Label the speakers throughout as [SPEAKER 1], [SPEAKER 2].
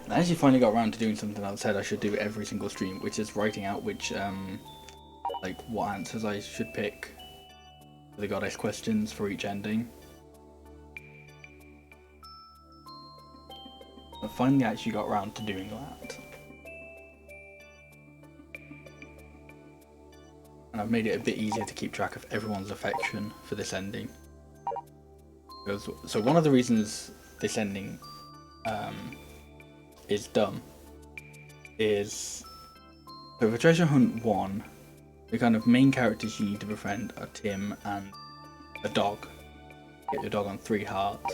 [SPEAKER 1] I actually finally got around to doing something I said I should do every single stream, which is writing out which, like, what answers I should pick for the goddess questions for each ending. I finally actually got around to doing that. And I've made it a bit easier to keep track of everyone's affection for this ending. So one of the reasons this ending is dumb is, so for Treasure Hunt 1, the kind of main characters you need to befriend are Tim and a dog. Get your dog on 3 hearts.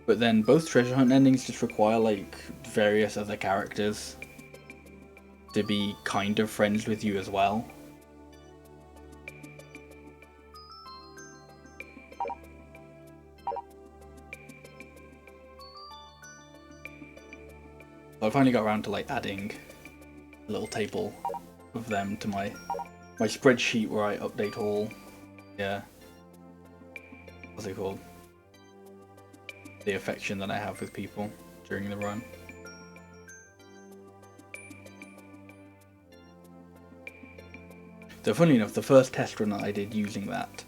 [SPEAKER 1] But then both Treasure Hunt endings just require like various other characters to be kind of friends with you as well. So I finally got around to like adding a little table of them to my spreadsheet where I update all, what's it called? The affection that I have with people during the run. So funny enough, the first test run that I did using that,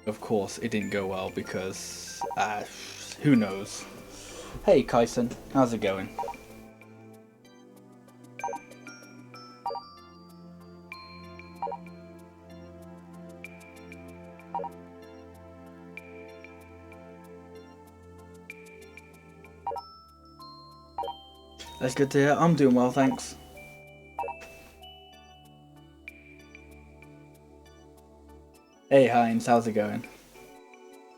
[SPEAKER 1] of course it didn't go well because, who knows. Hey Kyson, how's it going? That's good to hear. I'm doing well, thanks. Hey Heinz, how's it going?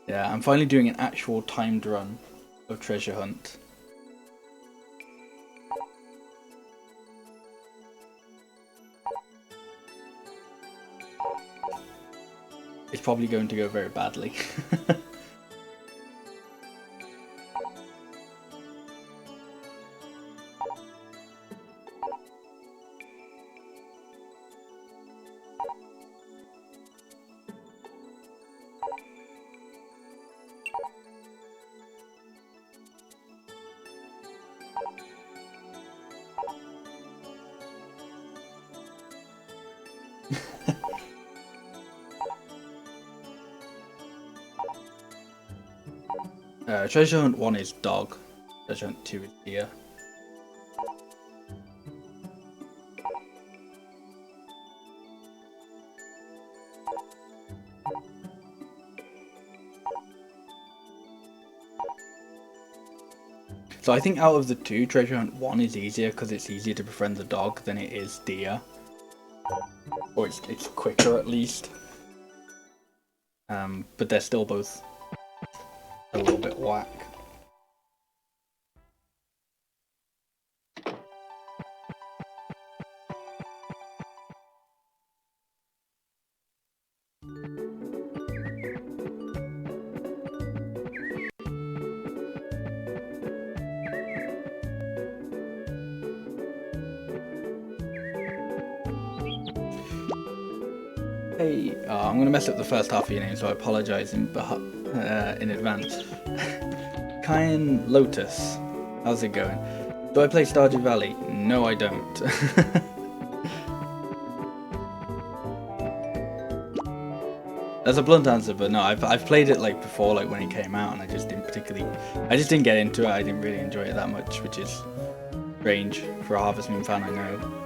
[SPEAKER 1] Yeah, I'm finally doing an actual timed run of Treasure Hunt. It's probably going to go very badly. Treasure Hunt 1 is dog, Treasure Hunt 2 is deer. So I think out of the two, Treasure Hunt 1 is easier because it's easier to befriend the dog than it is deer. Or it's quicker at least. But they're still both a little bit whack. Hey, I'm gonna mess up the first half of your name, so I apologise in advance. Kyan Lotus, how's it going? Do I play Stardew Valley? No, I don't. That's a blunt answer, but no, I've played it like before, like when it came out, and I just didn't get into it. I didn't really enjoy it that much, which is strange for a Harvest Moon fan, I know.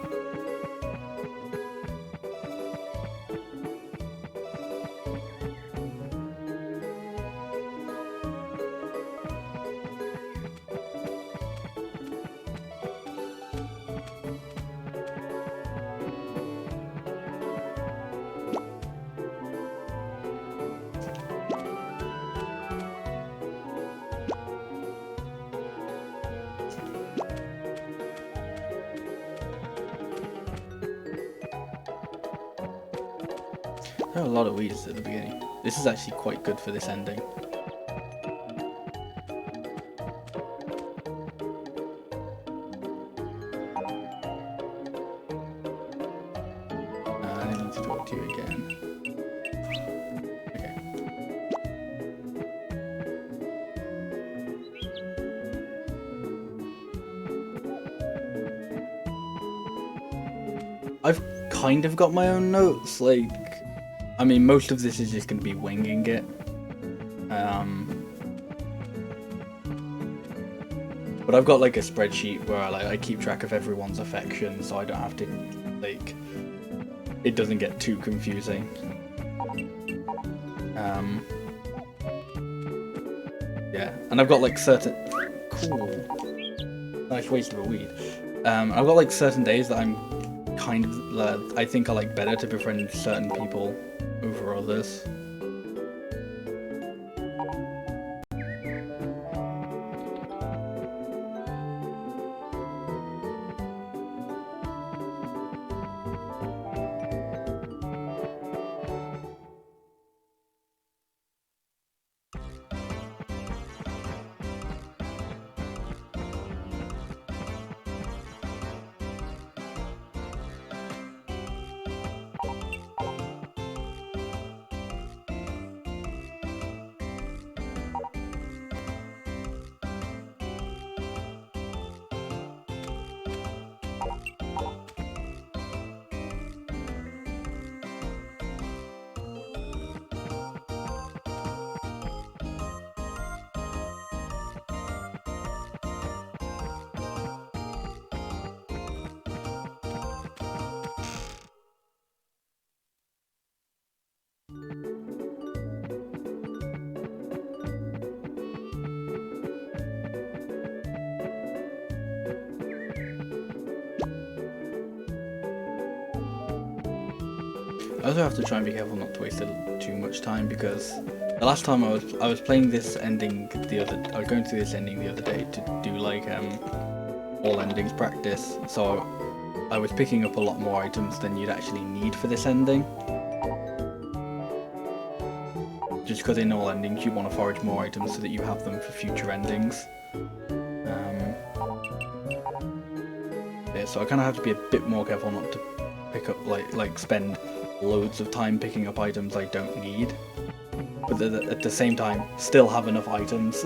[SPEAKER 1] There are a lot of weeds at the beginning. This is actually quite good for this ending. I need to talk to you again. Okay. I've kind of got my own notes, like, I mean, most of this is just going to be winging it. But I've got like a spreadsheet where I keep track of everyone's affection, so I don't have to, like, it doesn't get too confusing. Yeah, and I've got like certain, cool, nice waste of a weed. I've got like certain days that I'm kind of, I think are like better to befriend certain people over others. I also have to try and be careful not to waste too much time, because the last time I was playing this ending I was going through this ending the other day to do like all endings practice, so I was picking up a lot more items than you'd actually need for this ending. Just because in all endings you want to forage more items so that you have them for future endings. Yeah, so I kind of have to be a bit more careful not to pick up like spend loads of time picking up items I don't need, but at the same time still have enough items.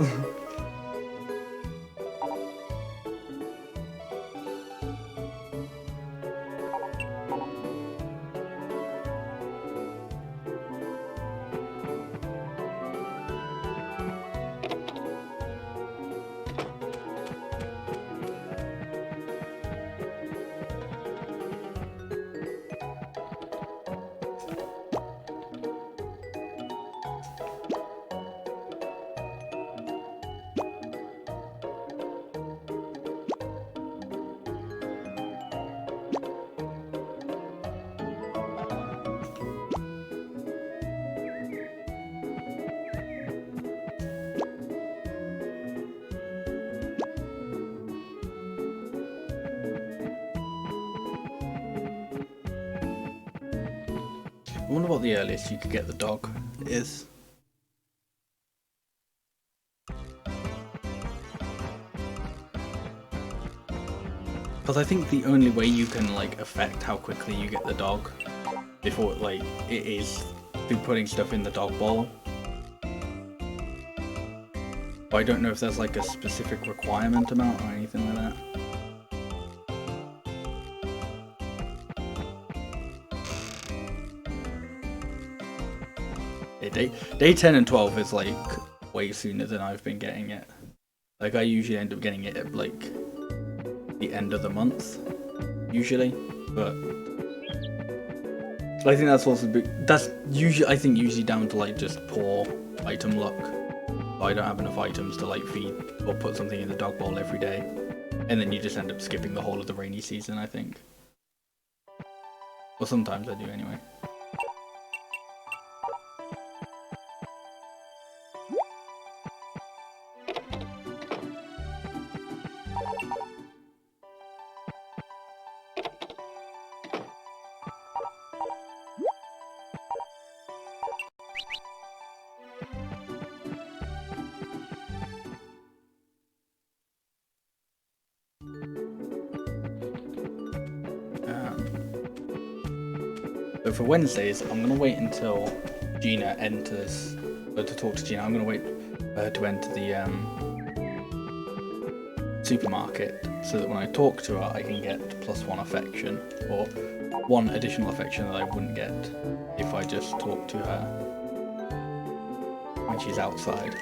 [SPEAKER 1] I wonder what the earliest you could get the dog is. Because I think the only way you can like affect how quickly you get the dog before like it is through putting stuff in the dog bowl. But I don't know if there's like a specific requirement amount or anything like that. Day 10 and 12 is like way sooner than I've been getting it. Like I usually end up getting it at like the end of the month, usually. But I think that's also usually down to like just poor item luck. I don't have enough items to like feed or put something in the dog bowl every day, and then you just end up skipping the whole of the rainy season, I think. Well, sometimes I do anyway. So for Wednesdays, I'm going to wait until Gina enters, to talk to Gina. I'm going to wait to enter supermarket, so that when I talk to her I can get +1 affection, or 1 additional affection that I wouldn't get if I just talk to her when she's outside.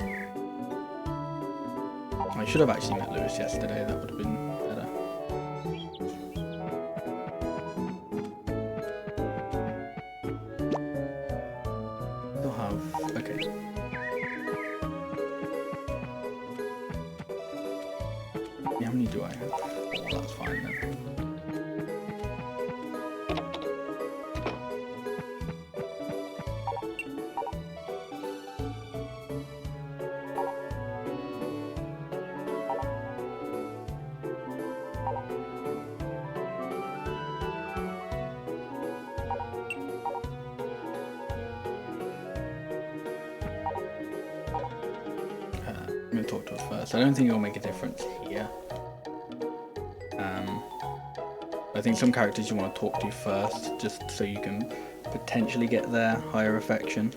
[SPEAKER 1] I should have actually met Lewis yesterday, that would have been better. Still have... okay. Yeah, how many do I have? Oh, that's fine then. I'm going to talk to her first. I don't think it'll make a difference here. I think some characters you want to talk to first, just so you can potentially get their higher affection.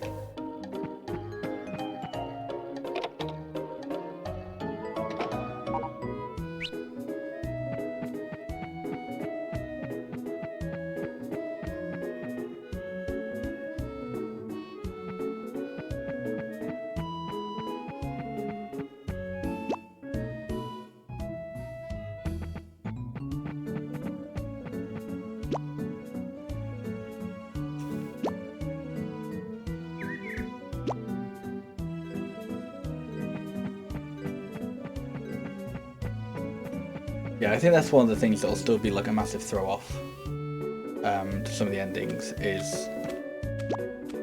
[SPEAKER 1] Yeah, I think that's one of the things that'll still be like a massive throw off to some of the endings, is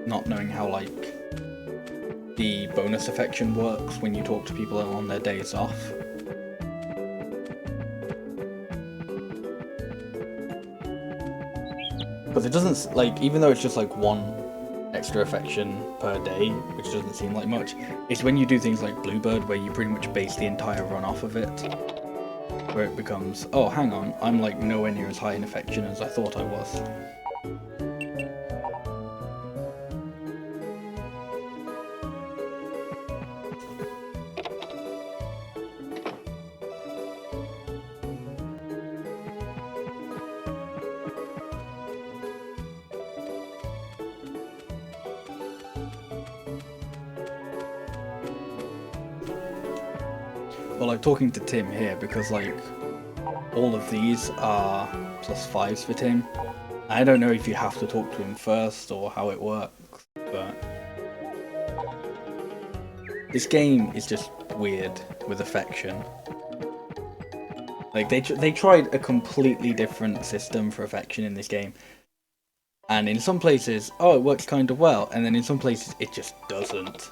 [SPEAKER 1] not knowing how like the bonus affection works when you talk to people on their days off. Because it doesn't, like, even though it's just like 1 extra affection per day, which doesn't seem like much, it's when you do things like Bluebird where you pretty much base the entire run off of it, where it becomes, oh hang on, I'm like nowhere near as high in affection as I thought I was. Well, like talking to Tim here, because like all of these are +5s for Tim. I don't know if you have to talk to him first or how it works, but this game is just weird with affection. Like they tried a completely different system for affection in this game, and in some places, oh, it works kind of well, and then in some places it just doesn't.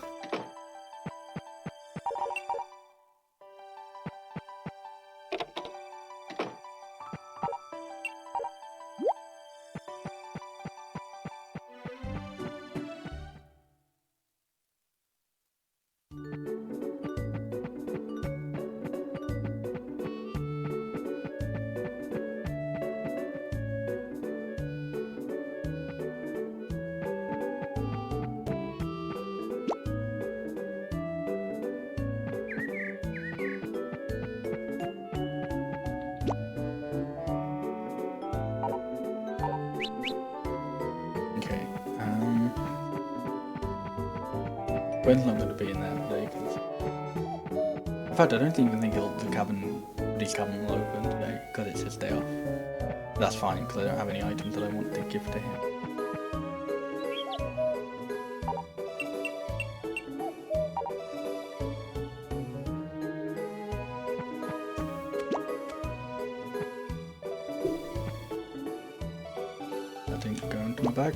[SPEAKER 1] When's not going to be in there today? In fact, I don't even think the cabin will open today because it's his day off. That's fine because I don't have any items that I want to give to him. I think go into my bag.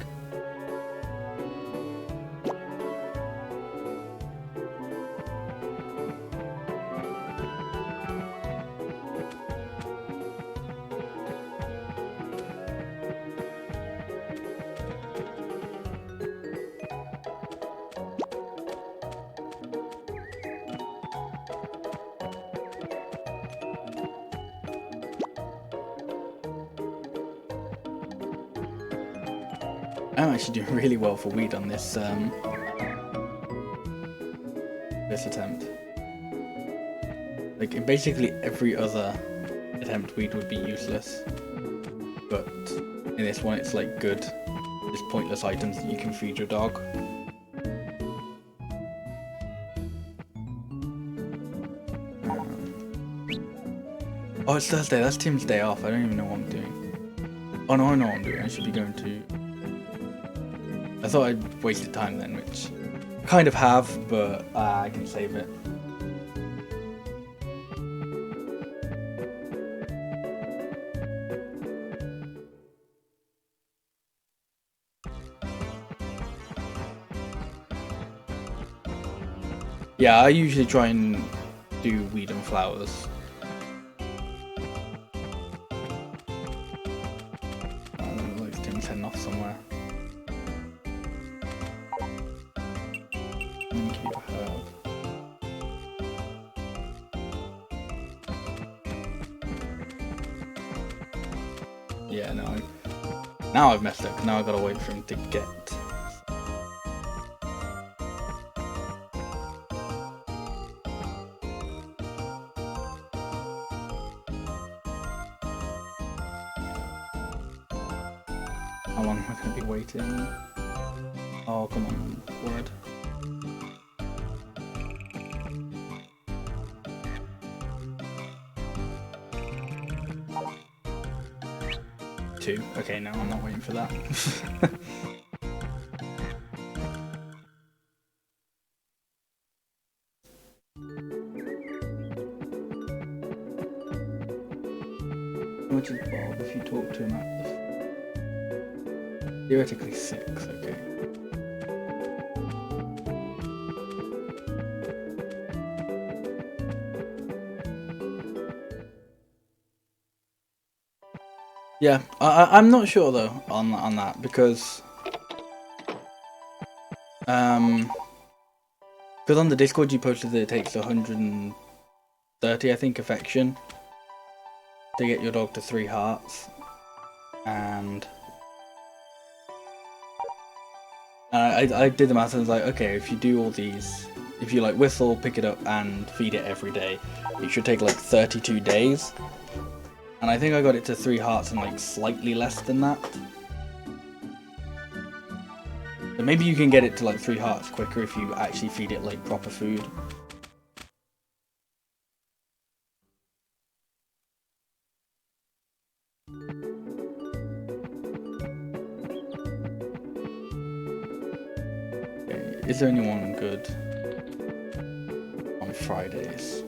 [SPEAKER 1] I'm actually doing really well for weed on this this attempt. Like Like in basically every other attempt, weed would be useless, but in this one, it's like good, just pointless items that you can feed your dog. Oh, it's Thursday. That's Tim's day off. I don't even know what I'm doing. Oh no, I know what I'm doing. I should be going to. I thought I'd wasted time then, which I kind of have, but I can save it. Yeah, I usually try and do weed and flowers. Like Tim's heading off somewhere. Thank you, Herb. Yeah, no. Now I've messed up. Now I've got to wait for him to get. How long am I going to be waiting? Oh, come on, word. Two. Okay, no, I'm not waiting for that. How much is Bob if you talk to him at this? Theoretically 6, okay. Yeah, I'm not sure though on that because on the Discord you posted that it takes 130 I think affection to get your dog to 3 hearts, and I did the math and was like, okay, if you do all these, if you like whistle, pick it up and feed it every day, it should take like 32 days. And I think I got it to 3 hearts in like slightly less than that. So maybe you can get it to like 3 hearts quicker if you actually feed it like proper food. Okay, is there anyone good on Fridays?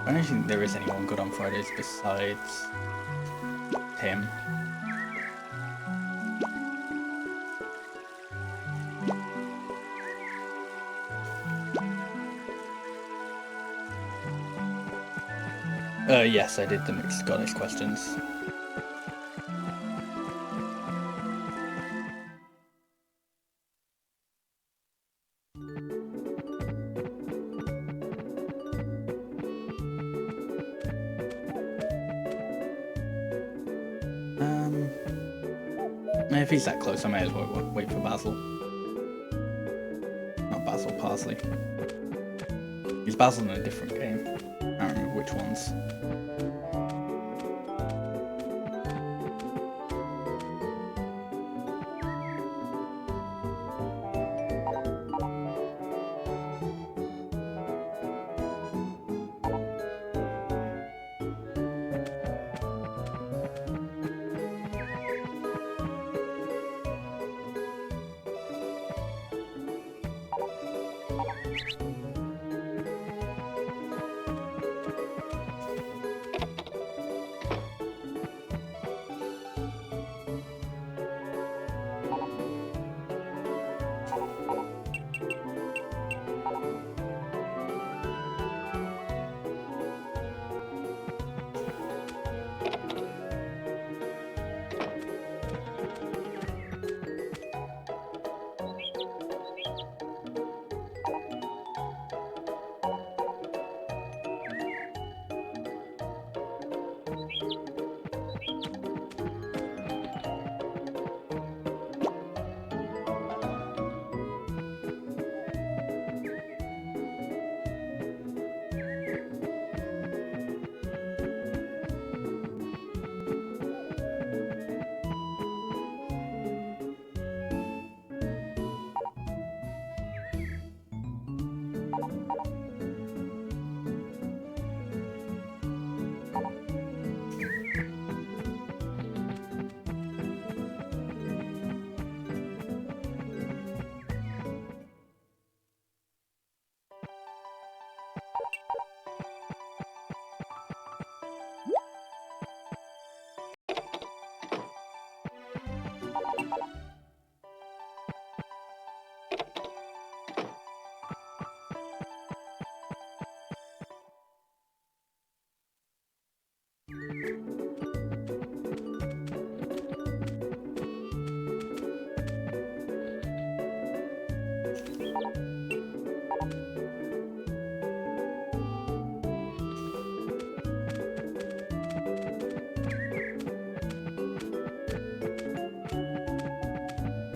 [SPEAKER 1] I don't think there is anyone good on Fridays besides him. Yes, I did the mixed goddess questions. If he's that close, I may as well wait for Basil. Not Basil, Parsley. He's Basil in a different game. I don't remember which ones.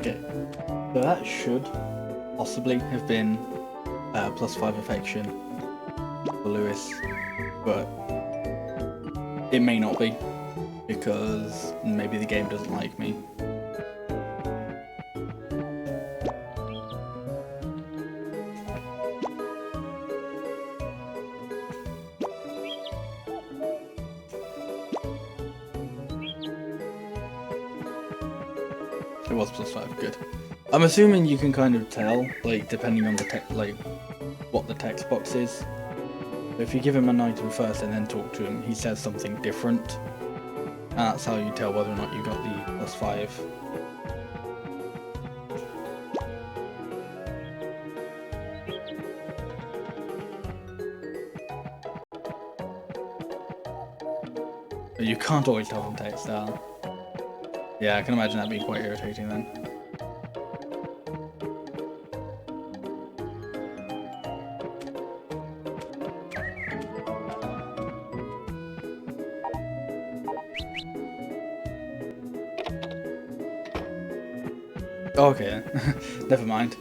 [SPEAKER 1] Okay, so that should possibly have been +5 affection for Lewis, but it may not be, because maybe the game doesn't like me. It was +5, good. I'm assuming you can kind of tell, like, depending on the what the text box is. If you give him an item first and then talk to him, he says something different. And that's how you tell whether or not you got the +5. But you can't always tell from text style. Yeah, I can imagine that being quite irritating then. Okay, never mind.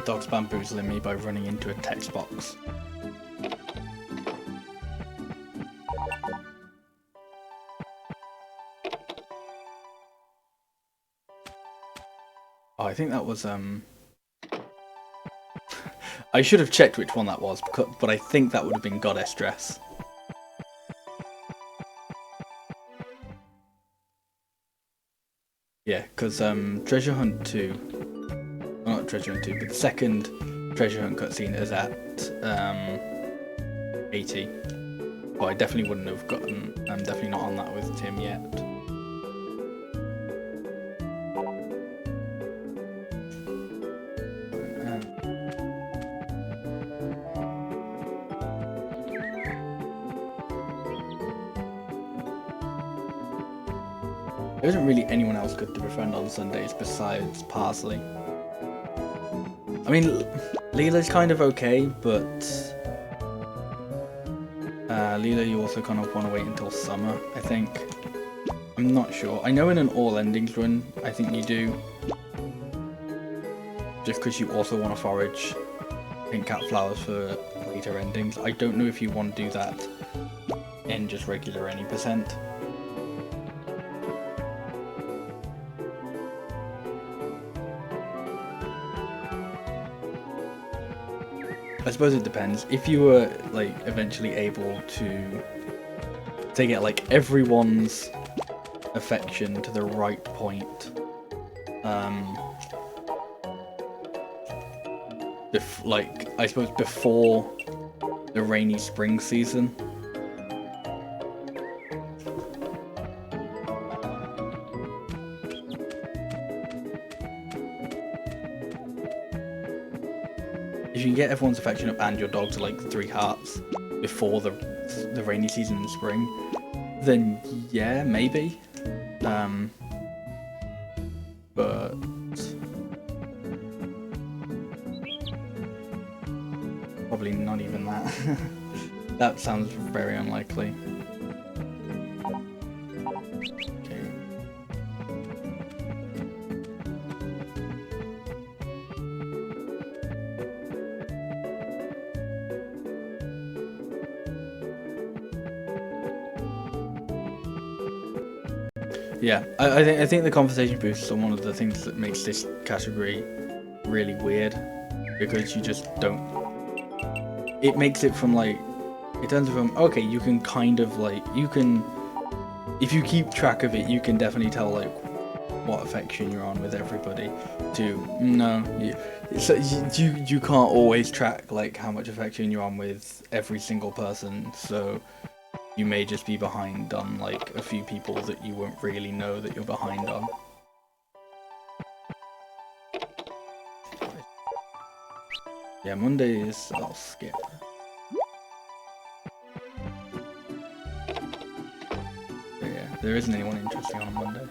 [SPEAKER 1] Dog's bamboozling me by running into a text box. Oh, I think that was I should have checked which one that was, but I think that would have been Goddess Dress. Yeah, because Treasure Hunt 2, well, not Treasure Hunt 2, but the second Treasure Hunt cutscene is at 80. Well, I definitely wouldn't have gotten, I'm definitely not on that with Tim yet. There isn't really anyone else good to befriend on Sundays besides Parsley. I mean, Leela's kind of okay, but Leela, you also kind of want to wait until summer, I think. I'm not sure. I know in an all endings run, I think you do. Just because you also want to forage pink cat flowers for later endings. I don't know if you want to do that in just regular any percent. I suppose it depends. If you were like eventually able to get like everyone's affection to the right point, like I suppose before the rainy spring season. If you can get everyone's affection up and your dog to like 3 hearts before the rainy season in spring, then yeah, maybe. But probably not even that. That sounds very unlikely. Okay. Yeah, I think the conversation boosts are one of the things that makes this category really weird, because you just don't. It makes it from like, it turns it from okay, you can kind of like, you can, if you keep track of it, you can definitely tell like what affection you're on with everybody. To no, you can't always track like how much affection you're on with every single person. So you may just be behind on like a few people that you won't really know that you're behind on. Yeah, Mondays I'll skip. So yeah, there isn't anyone interesting on a Monday.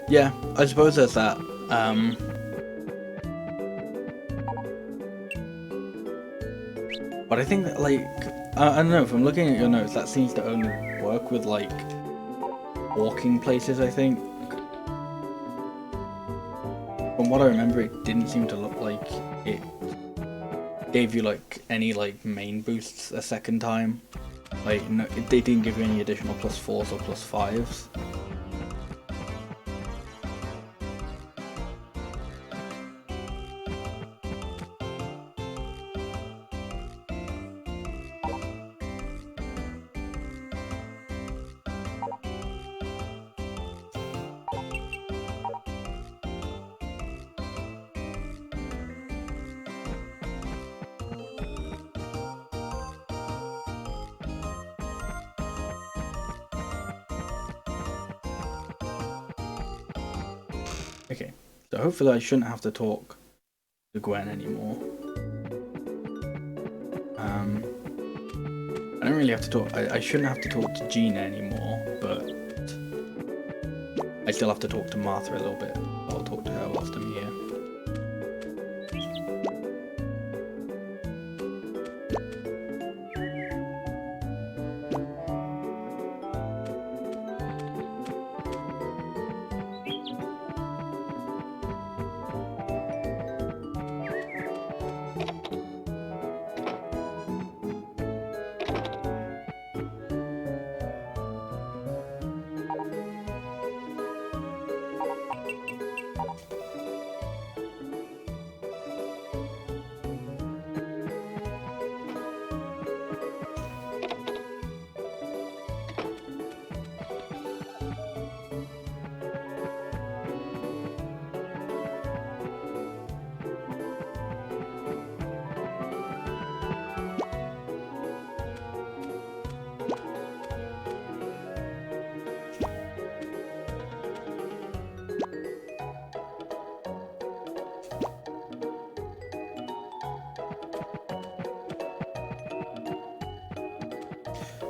[SPEAKER 1] Yeah, I suppose there's that. But I think that, like, I don't know, from looking at your notes, that seems to only work with, like, walking places, I think. From what I remember, it didn't seem to look like it gave you, like, any, like, main boosts a second time. Like, no, they didn't give you any additional +4s or +5s. Okay, so hopefully I shouldn't have to talk to Gwen anymore. I don't really have to talk. I shouldn't have to talk to Gina anymore, but I still have to talk to Martha a little bit. I'll talk to her whilst I'm here.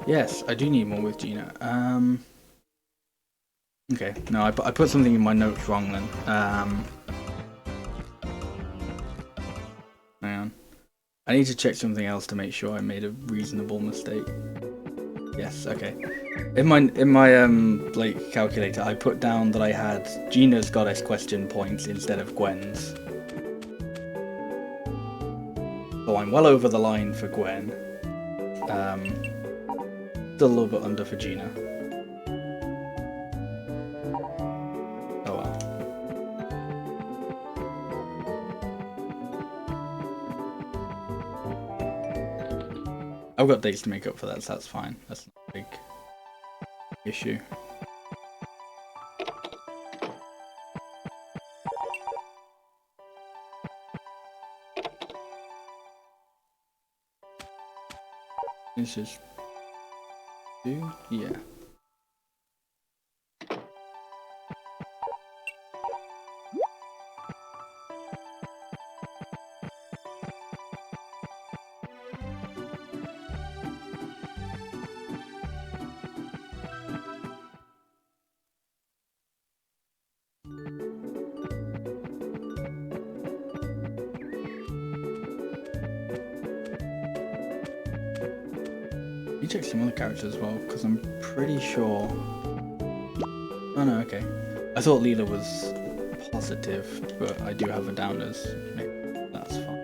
[SPEAKER 1] Yes, I do need one with Gina. Okay, no, I put something in my notes wrong then. Hang on. I need to check something else to make sure I made a reasonable mistake. Yes, okay. In my like calculator, I put down that I had Gina's goddess question points instead of Gwen's. So I'm well over the line for Gwen. Still a little bit under for Gina. Oh well. I've got dates to make up for that, so that's fine. That's not a big issue. This is 2, yeah. You check some other characters as well, because I'm pretty sure. Oh no, okay. I thought Leela was positive, but I do have her down as maybe. That's fine.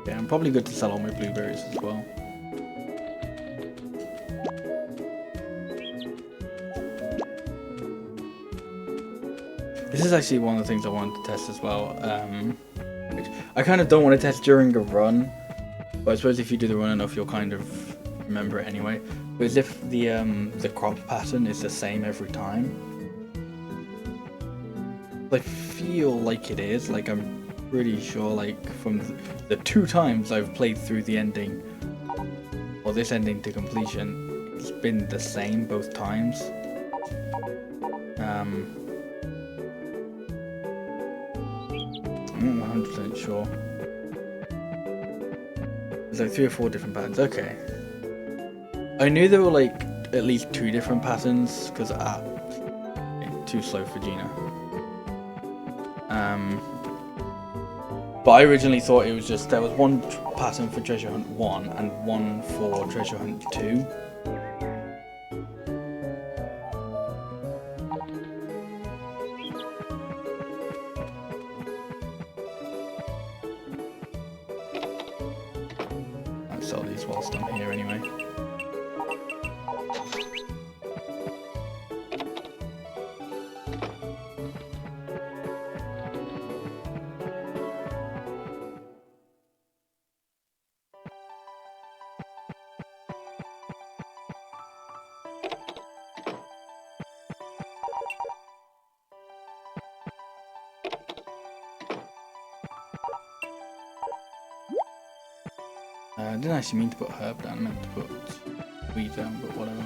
[SPEAKER 1] Yeah, I'm probably good to sell all my blueberries as well. This is actually one of the things I wanted to test as well. Which I kind of don't want to test during a run, but I suppose if you do the run enough, you'll kind of remember it anyway. But as if the crop pattern is the same every time. I feel like it is. Like I'm pretty sure, like from the 2 times I've played through the ending, or this ending to completion, it's been the same both times. I'm not 100% sure. There's like 3 or 4 different patterns. Okay. I knew there were like at least 2 different patterns because too slow for Gina. But I originally thought it was just there was one pattern for Treasure Hunt 1 and one for Treasure Hunt 2. I'll sell these whilst I'm here anyway. I didn't actually mean to put herb down, I meant to put weed down, but whatever.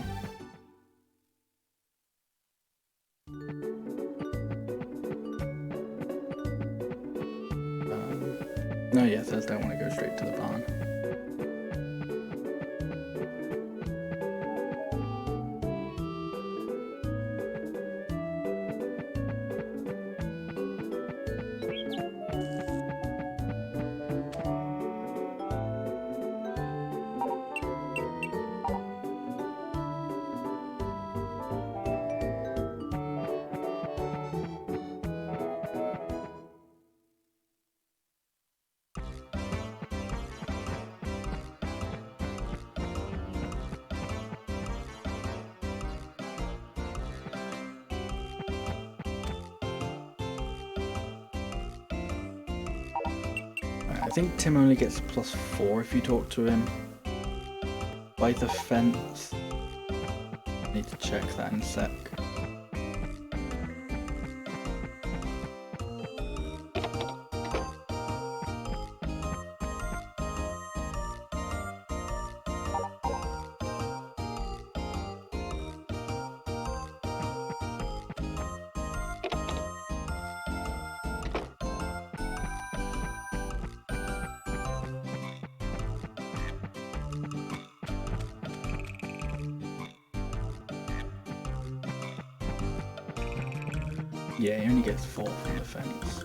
[SPEAKER 1] No, yeah, Thursday I want to go straight to the barn. think Tim only gets +4 if you talk to him by the fence. I need to check that in a sec. Yeah, he only gets 4 from the fence.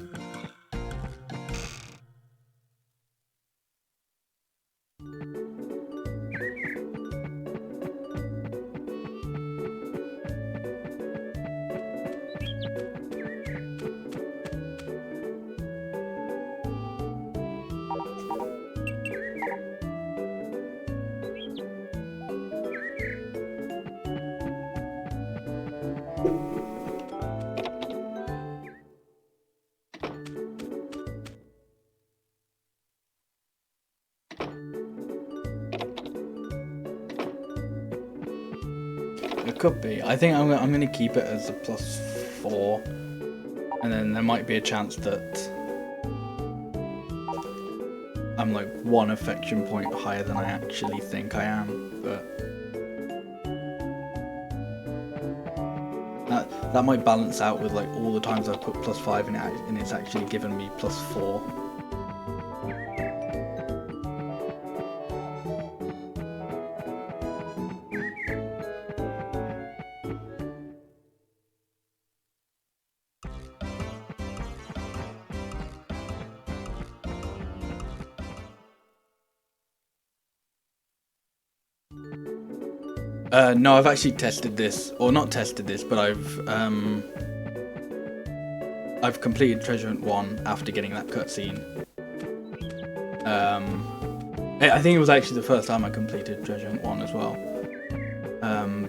[SPEAKER 1] It could be. I think I'm going to keep it as a +4, and then there might be a chance that I'm like 1 affection point higher than I actually think I am, but that might balance out with like all the times I've put +5 and it's actually given me +4. No, I've actually tested this, or not tested this, but I've completed Treasure Hunt 1 after getting that cutscene. I think it was actually the first time I completed Treasure Hunt 1 as well.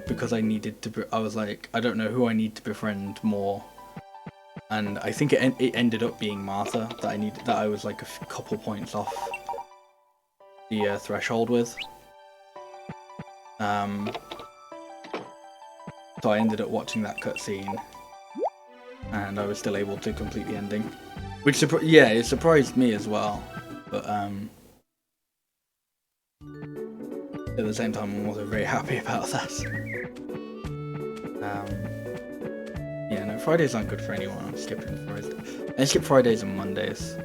[SPEAKER 1] Because I needed to, I was like, I don't know who I need to befriend more. And I think it ended up being Martha that I was like a couple points off the threshold with. So I ended up watching that cutscene, and I was still able to complete the ending, which it surprised me as well. But at the same time, I'm also very happy about that. Yeah, no, Fridays aren't good for anyone. I'm skipping Fridays. I skip Fridays and Mondays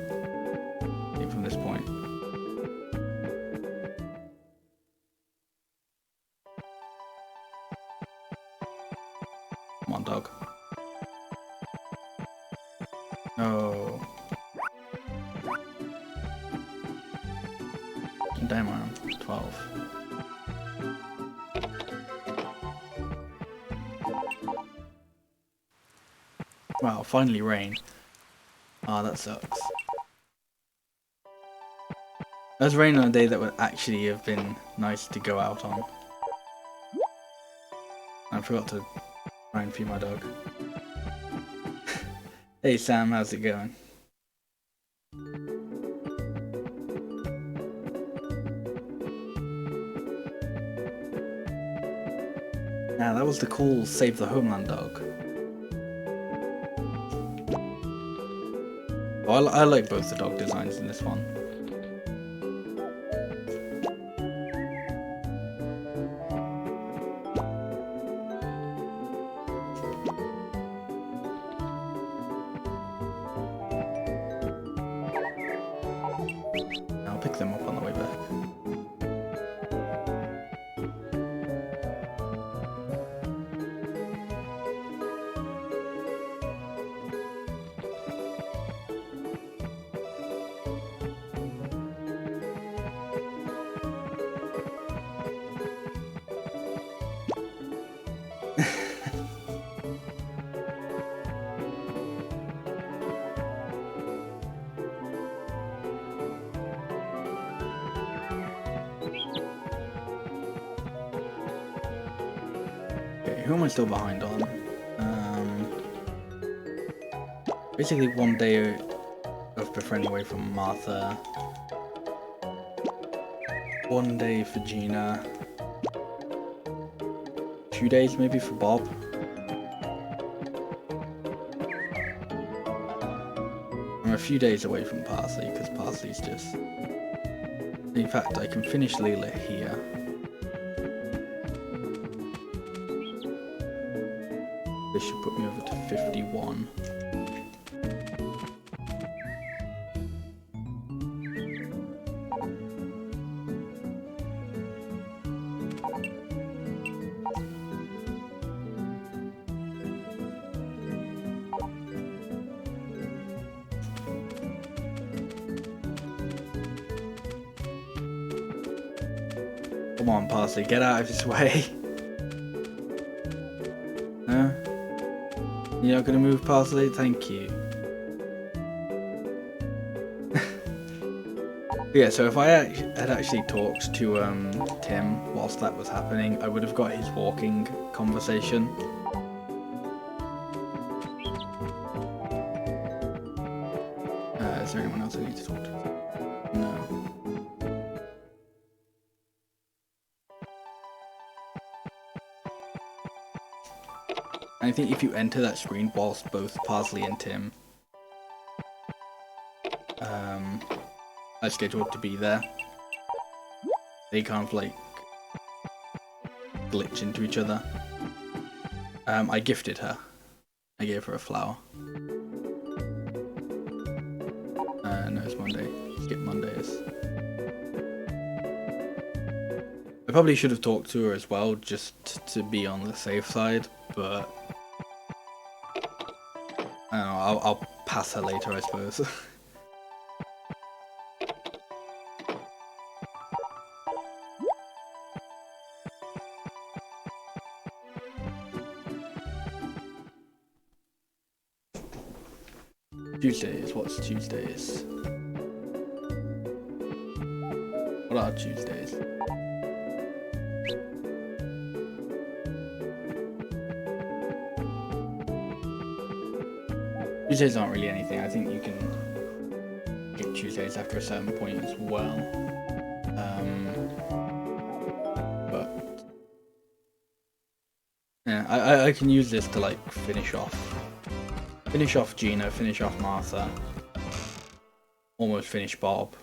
[SPEAKER 1] from this point. Come on, dog. No. Damn, I'm 12. Wow, finally rain. Ah, that sucks. That's rain on a day that would actually have been nice to go out on. I forgot to try and feed my dog. Hey Sam, how's it going? Yeah, that was the cool Save the Homeland dog. Oh, I like both the dog designs in this one. I'll pick them up on the way back. Who am I still behind on? Basically 1 day of befriending away from Martha. 1 day for Gina. 2 days maybe for Bob. I'm a few days away from Parsley because Parsley's just... In fact, I can finish Leela here. This should put me over to 51. Come on, Parsley, get out of his way. Huh? You're not gonna move, Parsley? Thank you. Yeah, so if I had actually talked to Tim whilst that was happening, I would have got his walking conversation. Is there anyone else I need to talk to? No. I think if you enter that screen whilst both Parsley and Tim are scheduled to be there, they kind of like glitch into each other. I gifted her. I gave her a flower. No, it's Monday. Skip Mondays. I probably should have talked to her as well, just to be on the safe side, but I don't know, I'll pass her later, I suppose. Tuesdays, what's Tuesdays? What are Tuesdays? Tuesdays aren't really anything. I think you can get Tuesdays after a certain point as well. But yeah, I can use this to like finish off Gina, finish off Martha, almost finish Bob.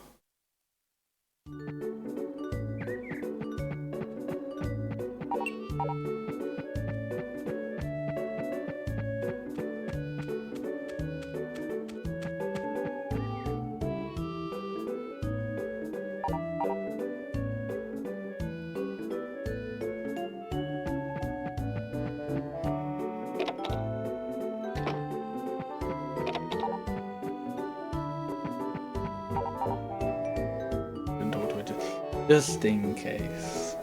[SPEAKER 1] Just in case.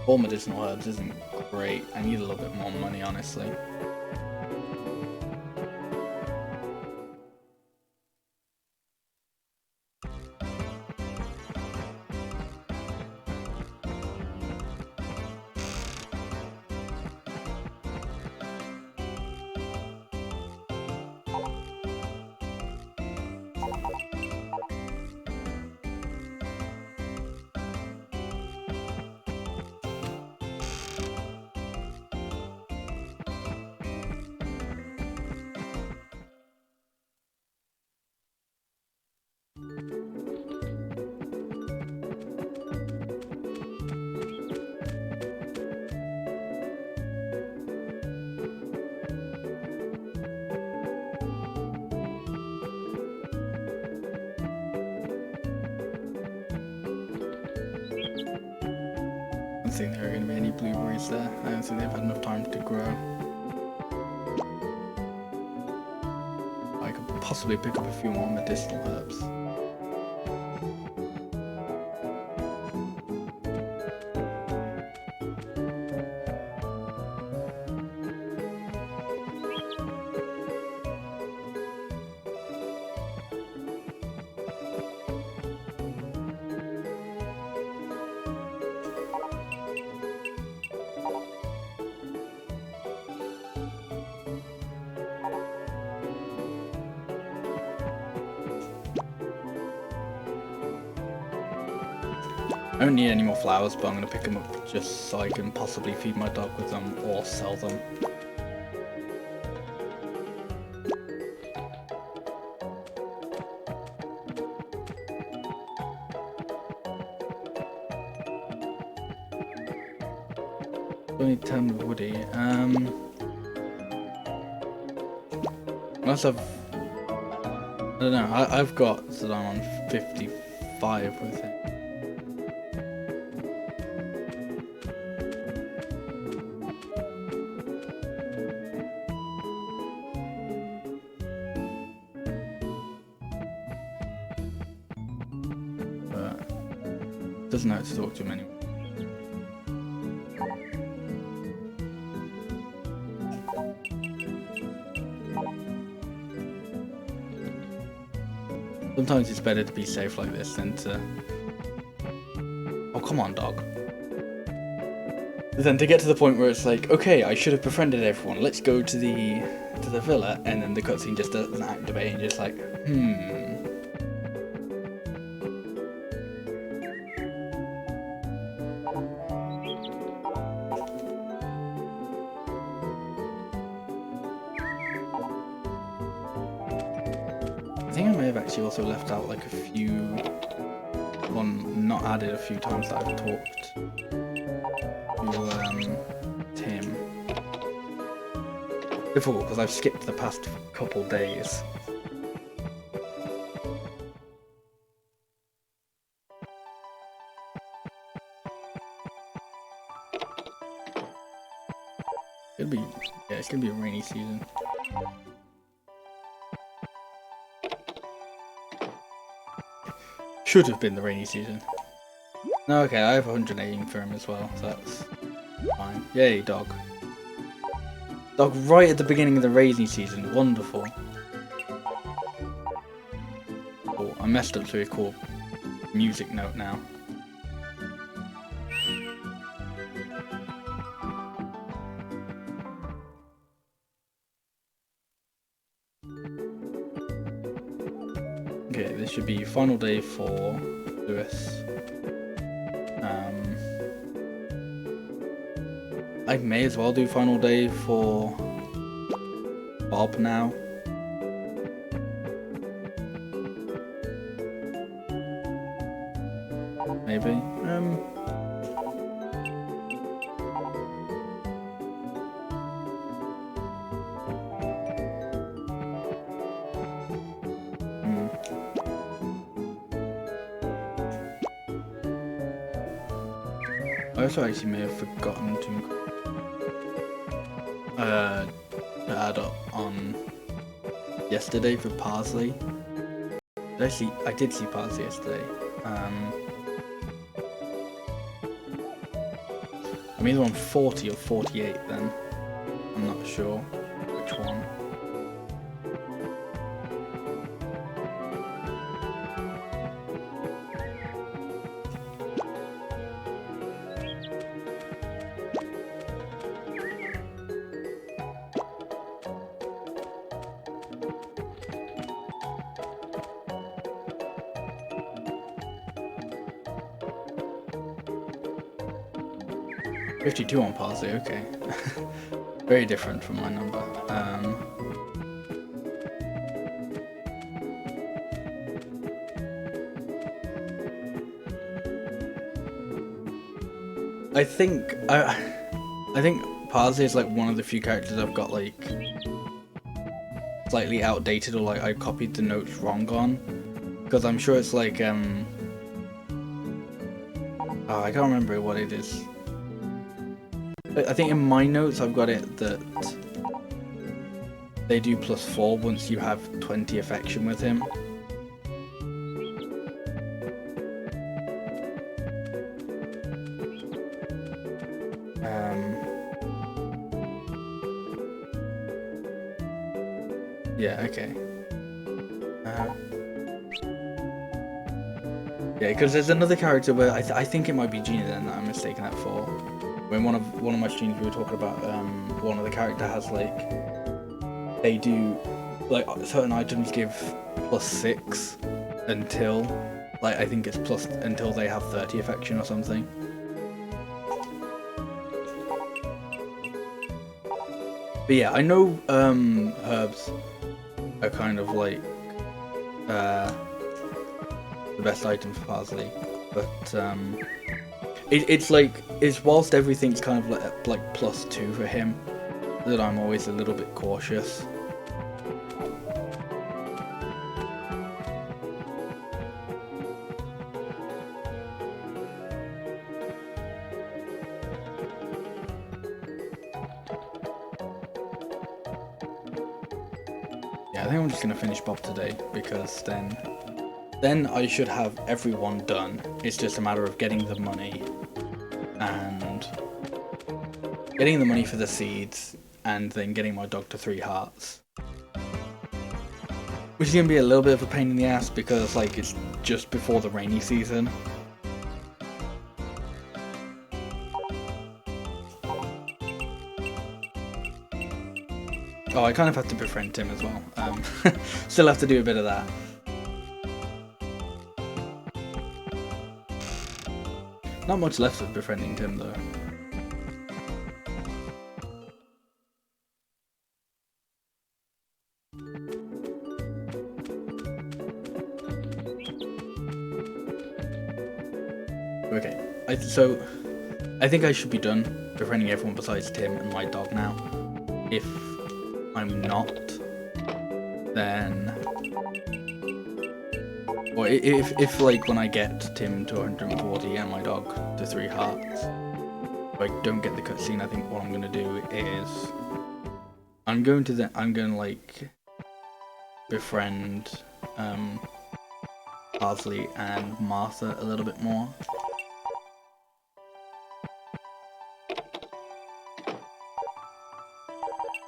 [SPEAKER 1] All medicinal herbs isn't great. I need a little bit more money, honestly. I don't think there are going to be any blueberries there. I don't think they've had enough time to grow. I could possibly pick up a few more medicinal herbs. I don't need any more flowers, but I'm going to pick them up just so I can possibly feed my dog with them or sell them. Only 10 woody. Unless I don't know. I've got so I'm on 55 with it. But doesn't know how to talk to him anyway. Sometimes it's better to be safe like this than to... Oh, come on, dog. Then to get to the point where it's like, okay, I should have befriended everyone, let's go to the villa, and then the cutscene just doesn't activate, and you're just like, I think I may have actually also left out like a few, well, not added a few times that I've talked to Tim. Difficult because I've skipped the past couple days. It's gonna be a rainy season. Should have been the rainy season. No, okay, I have 180 for him as well, so that's fine. Yay, dog. Dog right at the beginning of the rainy season, wonderful. Oh, I messed up, so we call music note now. Okay, this should be final day for Lewis. I may as well do final day for Bob now. Maybe. I also actually may have forgotten to add up on yesterday for Parsley. I did see Parsley yesterday. I'm either on 40 or 48 then. I'm not sure which one. $52 on Parsley, okay. Very different from my number. I think Parsley is like one of the few characters I've got like slightly outdated, or like I copied the notes wrong on, because I'm sure it's like I can't remember what it is. I think in my notes I've got it that they do +4 once you have 20 affection with him. Yeah, okay. Yeah, because there's another character where I think it might be Gina then that I'm mistaken that for. When one of my streams we were talking about one of the character has like, they do like certain items give +6 until Like, I think it's plus until they have 30 affection or something. But yeah, I know herbs are kind of like the best item for parsley, but it's whilst everything's kind of like +2 for him, that I'm always a little bit cautious. Yeah, I think I'm just gonna finish Bob today, because then I should have everyone done. It's just a matter of getting the money and getting the money for the seeds, and then getting my dog to 3 hearts. Which is gonna be a little bit of a pain in the ass, because like it's just before the rainy season. Oh, I kind of have to befriend Tim as well. Still have to do a bit of that. Not much left of befriending Tim though. Okay, so I think I should be done befriending everyone besides Tim and my dog now. If I'm not, then... Or if like when I get Tim to 140 and my dog to 3 hearts, if I don't get the cutscene, I think what I'm gonna do is I'm gonna like befriend Parsley and Martha a little bit more.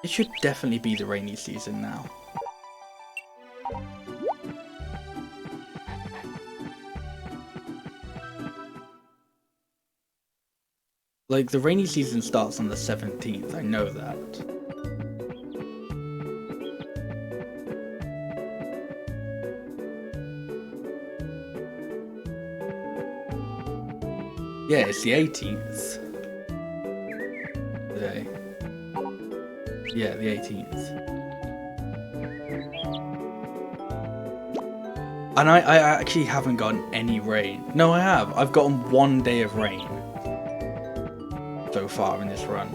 [SPEAKER 1] It should definitely be the rainy season now. Like, the rainy season starts on the 17th, I know that. Yeah, it's the 18th. Today. Yeah, the 18th. And I actually haven't gotten any rain. No, I have. I've gotten 1 day of rain so far in this run.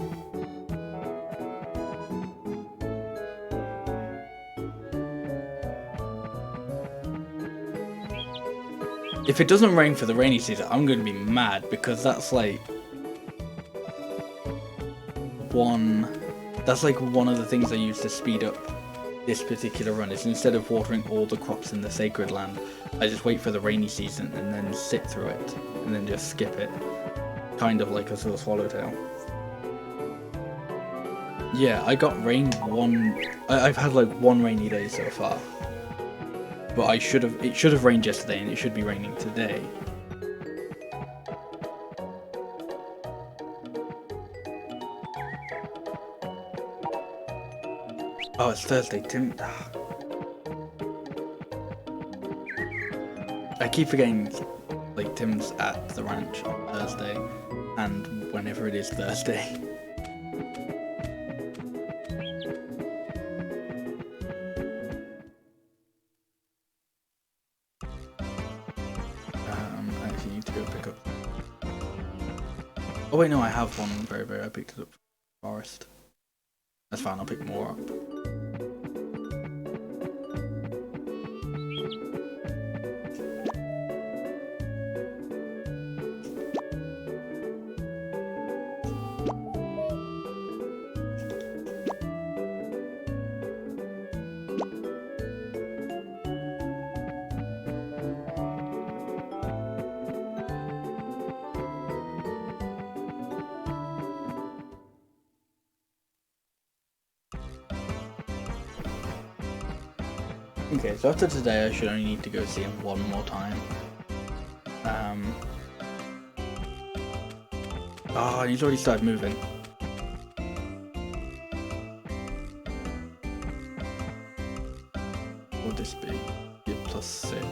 [SPEAKER 1] If it doesn't rain for the rainy season, I'm going to be mad, because that's like one of the things I use to speed up this particular run, is instead of watering all the crops in the sacred land, I just wait for the rainy season and then sit through it and then just skip it. Kind of like a sort of swallowtail. Yeah, I got rain I've had like 1 rainy day so far. But it should have rained yesterday, and it should be raining today. Oh, it's Thursday, Tim. I keep forgetting, like, Tim's at the ranch on Thursday, and whenever it is Thursday. I actually need to go pick up. Oh wait, no, I have one berry. I picked it up from the forest. That's fine, I'll pick more up. Okay, so after today I should only need to go see him 1 more time. Oh, he's already started moving. What would this be? +6.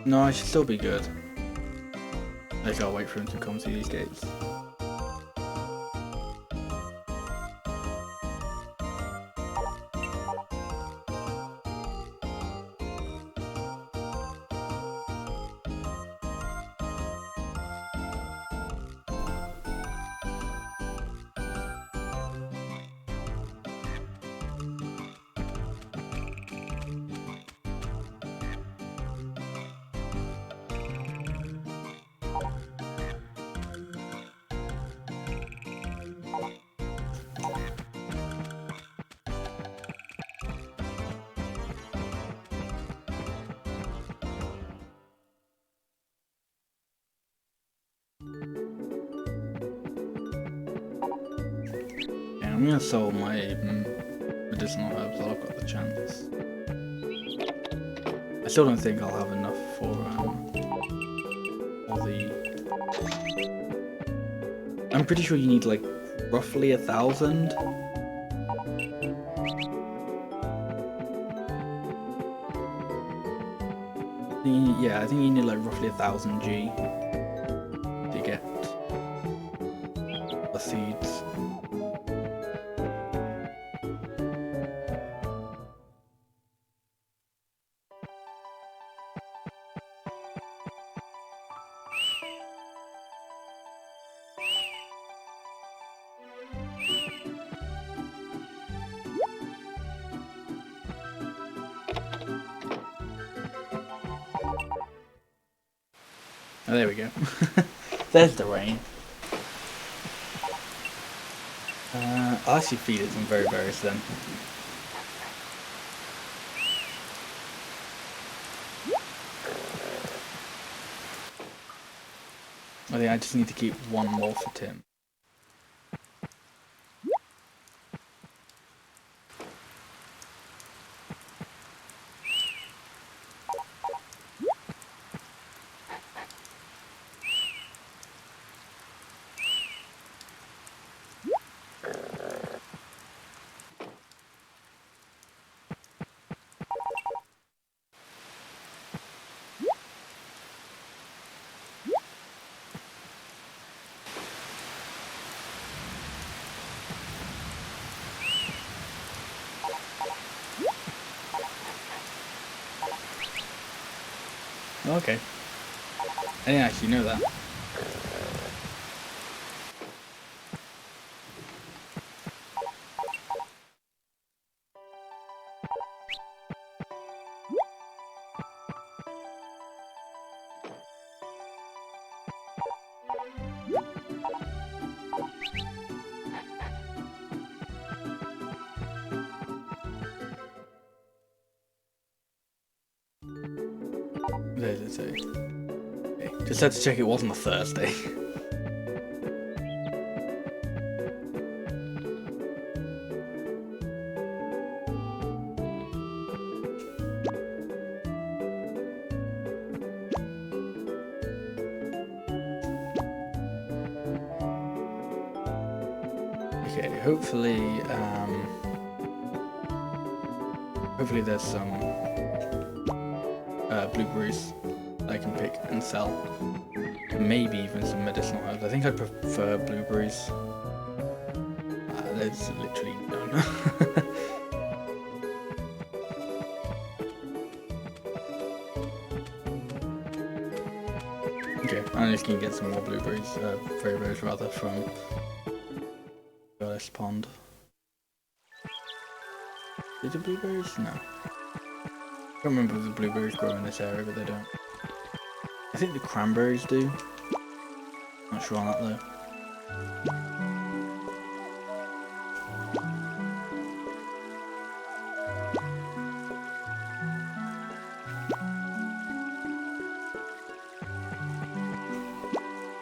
[SPEAKER 1] No, I should still be good. I gotta wait for him to come to these gates. I'm gonna sell my medicinal herbs while I've got the chance. I still don't think I'll have enough for all the... I'm pretty sure you need like roughly 1,000. Yeah, I think you need like roughly 1,000 G to get the seeds. Oh, there we go. There's the rain. I'll actually feed it some berries then. I think I just need to keep one more for Tim. Okay. I didn't actually know that. There's it too. Okay. Just had to check it wasn't a Thursday. Okay, hopefully there's some blueberries that I can pick and sell. Maybe even some medicinal herbs. I think I'd prefer blueberries. There's literally none. Okay, I'm just gonna get some more blueberries, berries rather, from this pond. Did the blueberries? No. I can't remember if the blueberries grow in this area, but they don't. I think the cranberries do. Not sure on that though.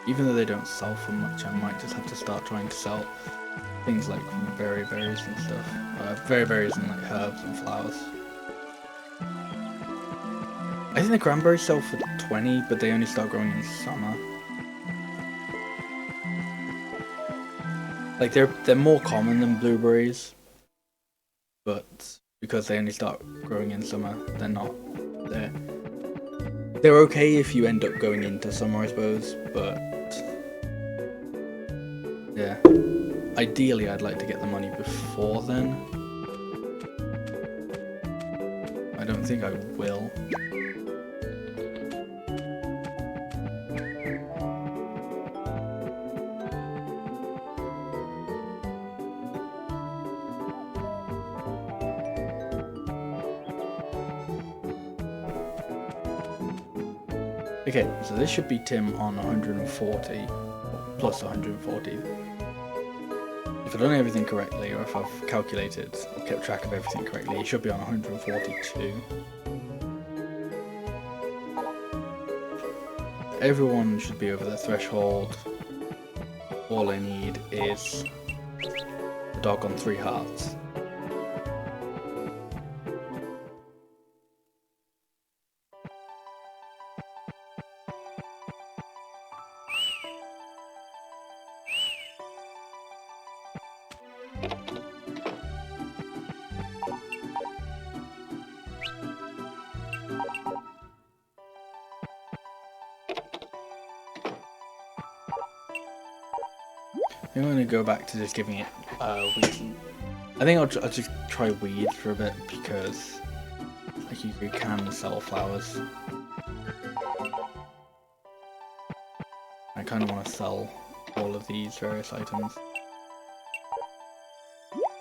[SPEAKER 1] Even though they don't sell for much, I might just have to start trying to sell things like berries and stuff. Berries and like herbs and flowers. I think the cranberries sell for 20, but they only start growing in summer. Like they're more common than blueberries, but because they only start growing in summer, they're They're okay if you end up going into summer, I suppose, but yeah. Ideally, I'd like to get the money before then. I don't think I will. Okay, so this should be Tim on 140, plus 140. If I've done everything correctly, or if I've calculated or kept track of everything correctly, it should be on 142. Everyone should be over the threshold. All I need is the dog on 3 hearts. I'm going to go back to just giving it weed. I think I'll just try weed for a bit because like you can sell flowers. I kind of want to sell all of these various items,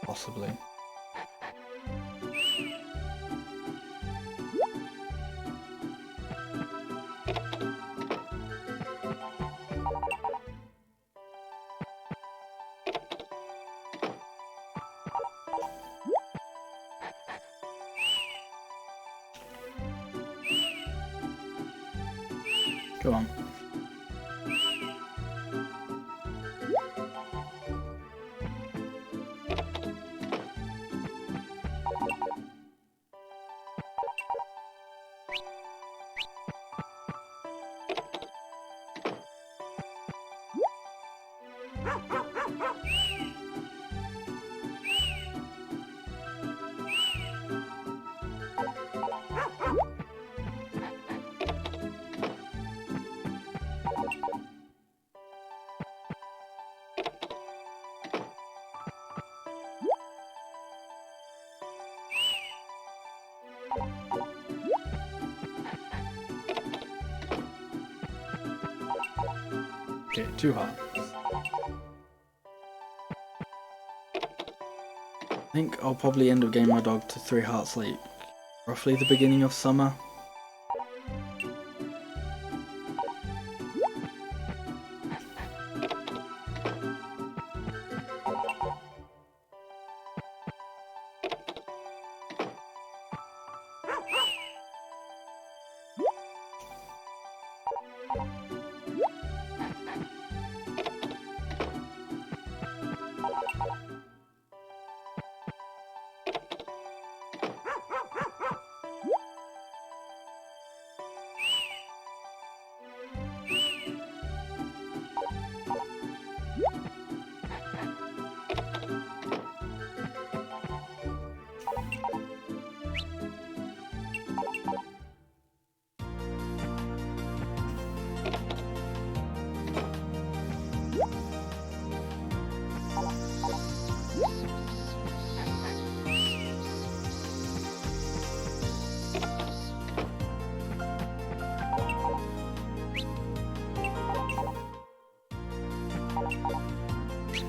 [SPEAKER 1] possibly. Go on. Okay, 2 hearts. I think I'll probably end up getting my dog to 3 hearts like roughly the beginning of summer.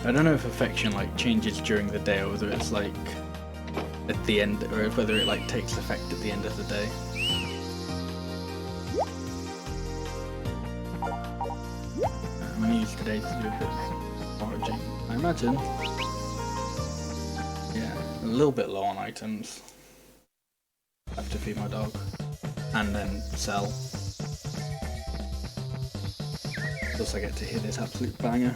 [SPEAKER 1] I don't know if affection like changes during the day or whether it's like at the end, or whether it like takes effect at the end of the day. I'm gonna use today to do a bit of foraging, I imagine. Yeah, a little bit low on items. I have to feed my dog and then sell. Plus I get to hear this absolute banger.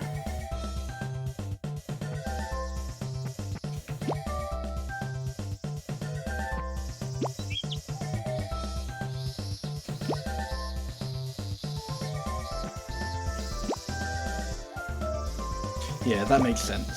[SPEAKER 1] Yeah, that makes sense.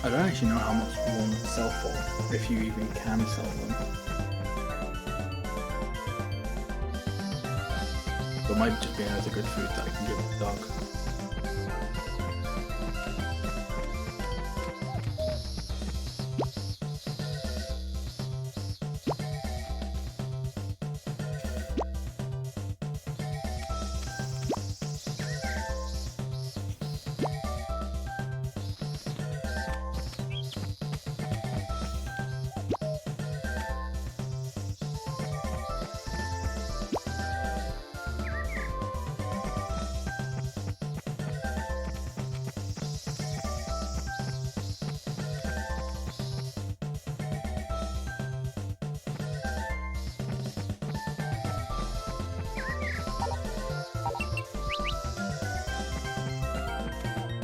[SPEAKER 1] I don't actually know how much walnuts sell for, if you even can sell them. But it might just be another good food that I can give the dog.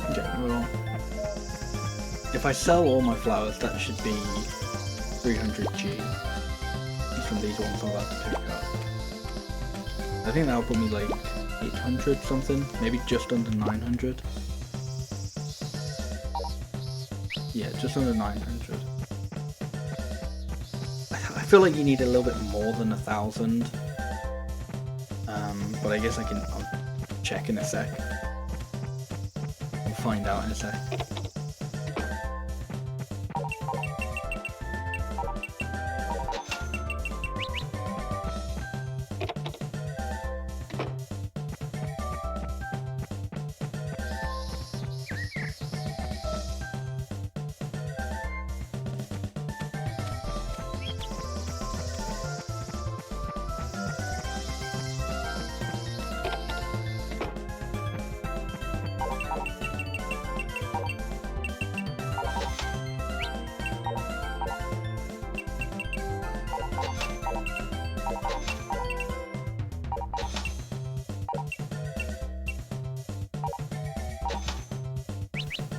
[SPEAKER 1] Okay, well, if I sell all my flowers, that should be 300G from these ones I'm about to pick up. I think that'll put me like 800 something, maybe just under 900. Yeah, just under 900. I feel like you need a little bit more than 1,000. But I guess I'll check in a sec. We'll find out in a sec.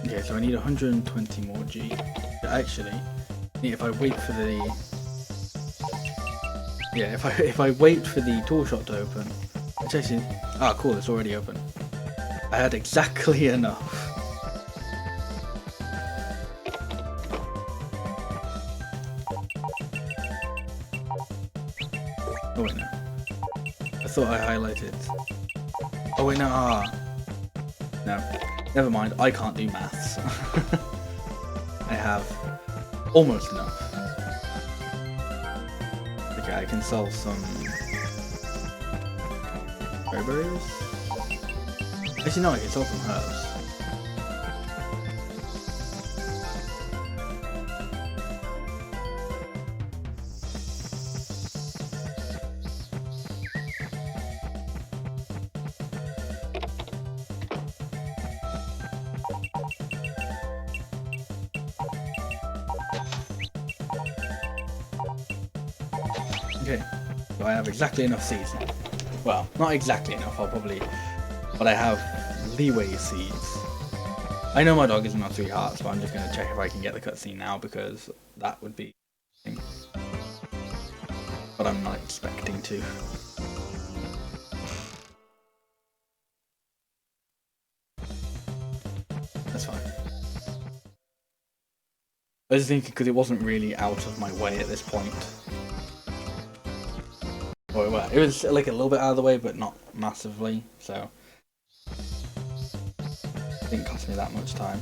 [SPEAKER 1] Okay, so I need 120 more G. Actually, if I wait for the if I wait for the tool shop to open, it's actually cool, it's already open. I had exactly enough. Oh wait, no. I thought I highlighted. Oh wait, no. No. Never mind, I can't do maths. I have almost enough. Okay, I can sell some berries. Actually, no, I can sell some herbs. Okay, so I have exactly enough seeds now. Well, not exactly enough, but I have leeway seeds. I know my dog isn't on 3 hearts, but I'm just going to check if I can get the cutscene now, because that would be... But I'm not expecting to. That's fine. I was thinking, because it wasn't really out of my way at this point. Well, it was like a little bit out of the way, but not massively, so it didn't cost me that much time.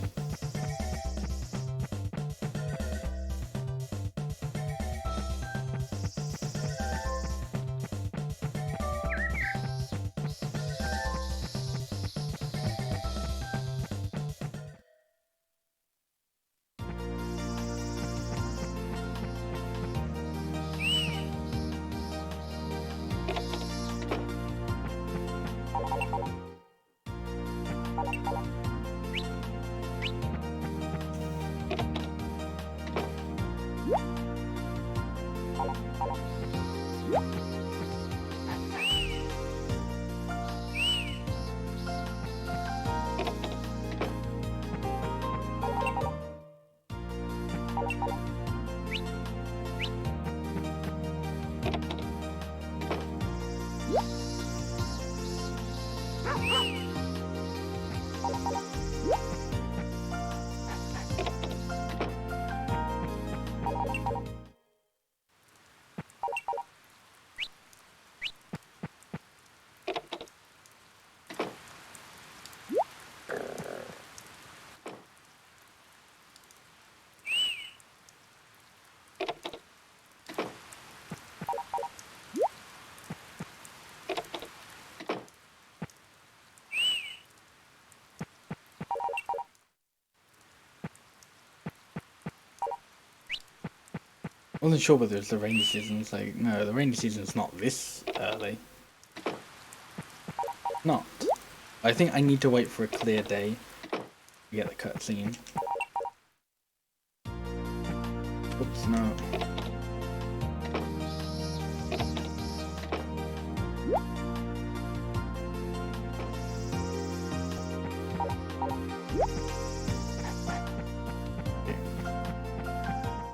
[SPEAKER 1] wasn't sure whether it's the rainy season. It's like, no, the rainy season's not this early. Not. I think I need to wait for a clear day to get the cutscene. Oops, no.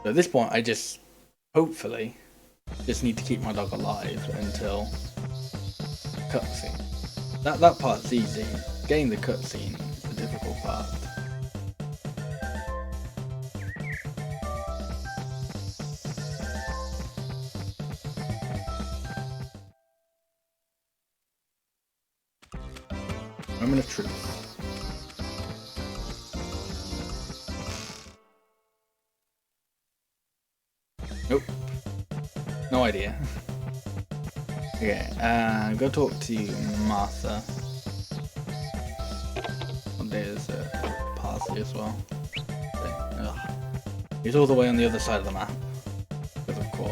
[SPEAKER 1] So at this point, I just, hopefully, just need to keep my dog alive until cutscene. That part's easy. Getting the cutscene is the difficult part. Moment of truth. Nope. No idea. Okay, go talk to Martha. There's Parsley as well. Ugh. He's all the way on the other side of the map. Because of course.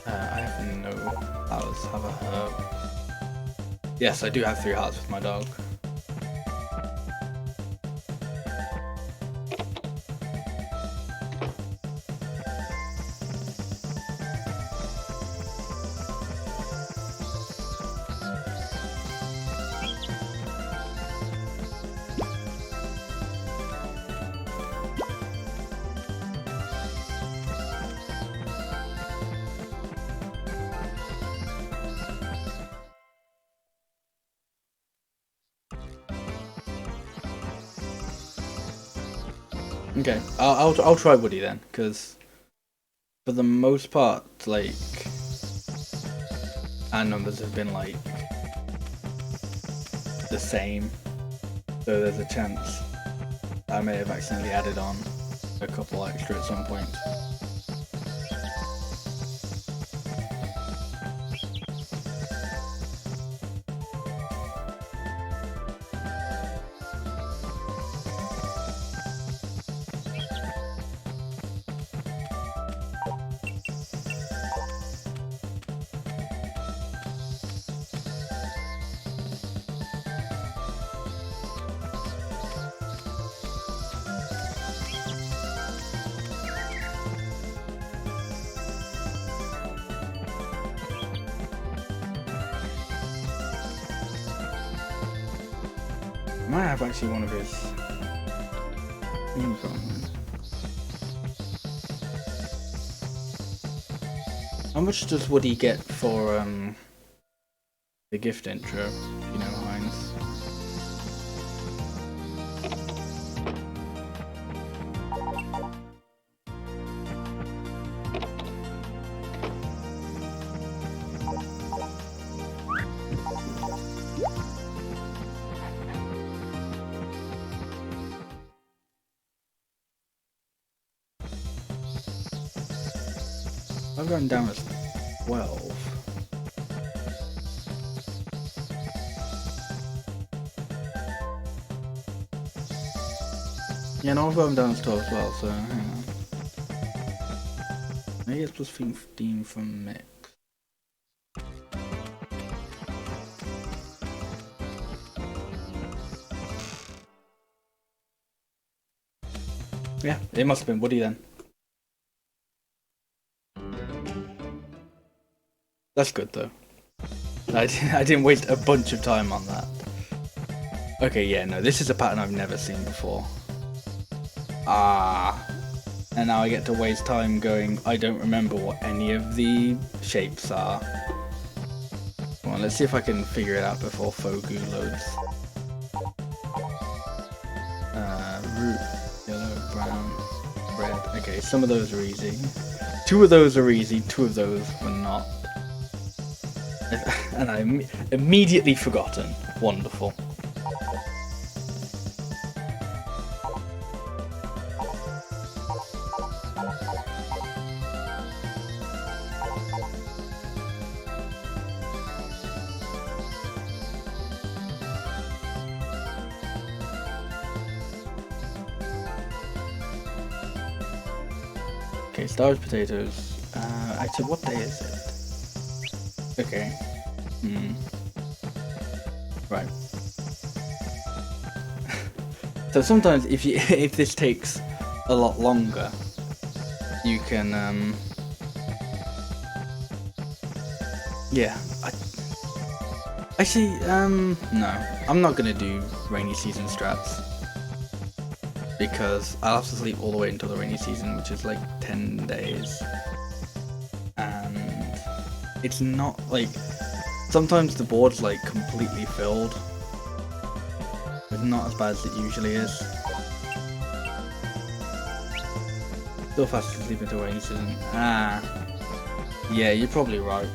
[SPEAKER 1] I have no hearts. Have a herb. Yes, I do have 3 hearts with my dog. Okay, I'll try Woody then, because for the most part, like, our numbers have been like the same, so there's a chance I may have accidentally added on a couple extra at some point. I might have actually one of his things on. How much does Woody get for the gift intro? You know, Heinz. I've gone down as 12. Yeah, no, I've got him down as 12 as well, so hang on. Maybe it's plus 15 from Mix. Yeah, it must have been Woody then. That's good though. I didn't waste a bunch of time on that. Okay, yeah, no, this is a pattern I've never seen before. And now I get to waste time going, I don't remember what any of the shapes are. Come on, let's see if I can figure it out before Fogu loads. Root, yellow, brown, red. Okay, some of those are easy. 2 of those are easy, 2 of those were not. And I immediately forgotten. Wonderful. Okay, StH potatoes. Actually, what day is it? Okay. Right. So sometimes if you if this takes a lot longer, you can yeah. Actually, no, I'm not gonna do rainy season strats because I'll have to sleep all the way until the rainy season, which is like 10 days, and it's not like sometimes the board's like completely filled. It's not as bad as it usually is. Still fast to sleep into rainy season. Ah, yeah, you're probably right.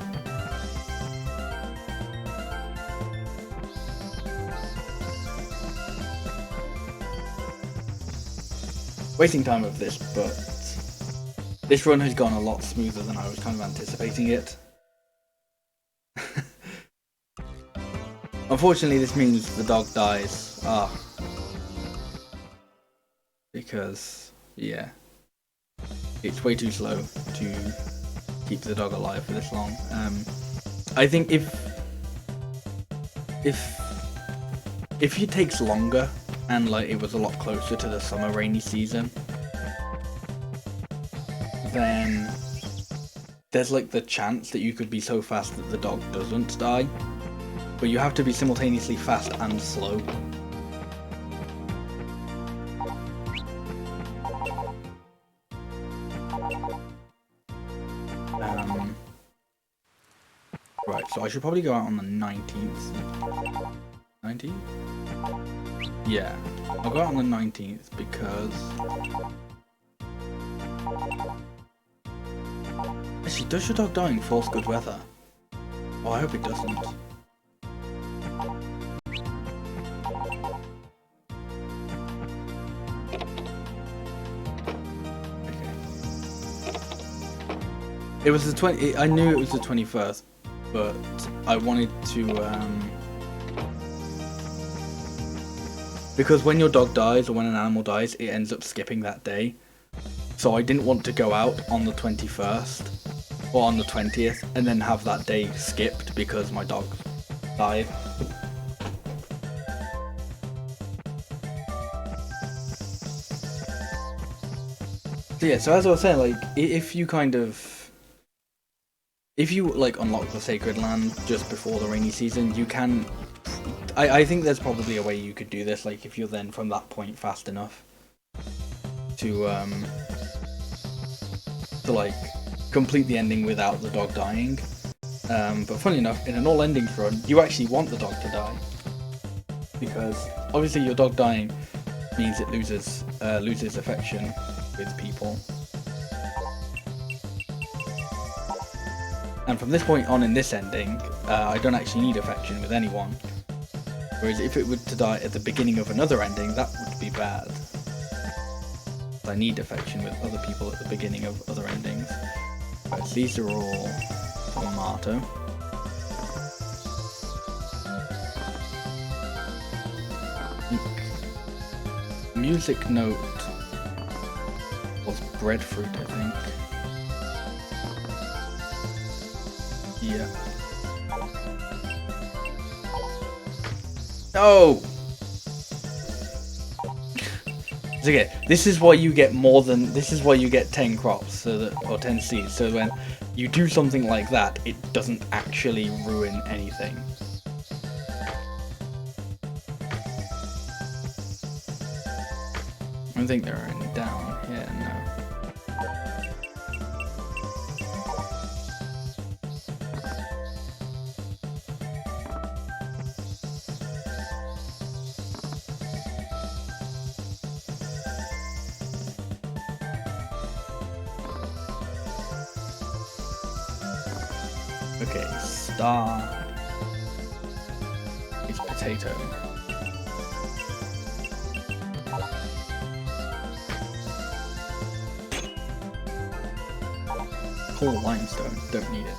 [SPEAKER 1] Wasting time with this, but this run has gone a lot smoother than I was kind of anticipating it. Unfortunately, this means the dog dies. Because, yeah, it's way too slow to keep the dog alive for this long. I think if it takes longer and like it was a lot closer to the summer rainy season, then there's like the chance that you could be so fast that the dog doesn't die, but you have to be simultaneously fast and slow. Right, so I should probably go out on the 19th. 19th? Yeah, I'll go out on the 19th because... Actually, does your dog die in force good weather? Oh, I hope it doesn't. Okay. It was the 20... I knew it was the 21st, but I wanted to... Because when your dog dies, or when an animal dies, it ends up skipping that day. So I didn't want to go out on the 21st, or on the 20th, and then have that day skipped because my dog died. So yeah, so as I was saying, like, if you like unlock the Sacred Land just before the rainy season, you can... I think there's probably a way you could do this, like if you're then from that point fast enough to like complete the ending without the dog dying. But funny enough, in an all endings run, you actually want the dog to die, because obviously your dog dying means it loses affection with people. And from this point on in this ending, I don't actually need affection with anyone. Whereas if it were to die at the beginning of another ending, that would be bad. I need affection with other people at the beginning of other endings. Right, these are all tomato. Music note was breadfruit, I think. Yeah. No! It's okay. This is why you get more than... This is why you get 10 crops, so that, or 10 seeds, so when you do something like that, it doesn't actually ruin anything. I think they're in down here, no. Okay, star is potato. Coal limestone, don't need it.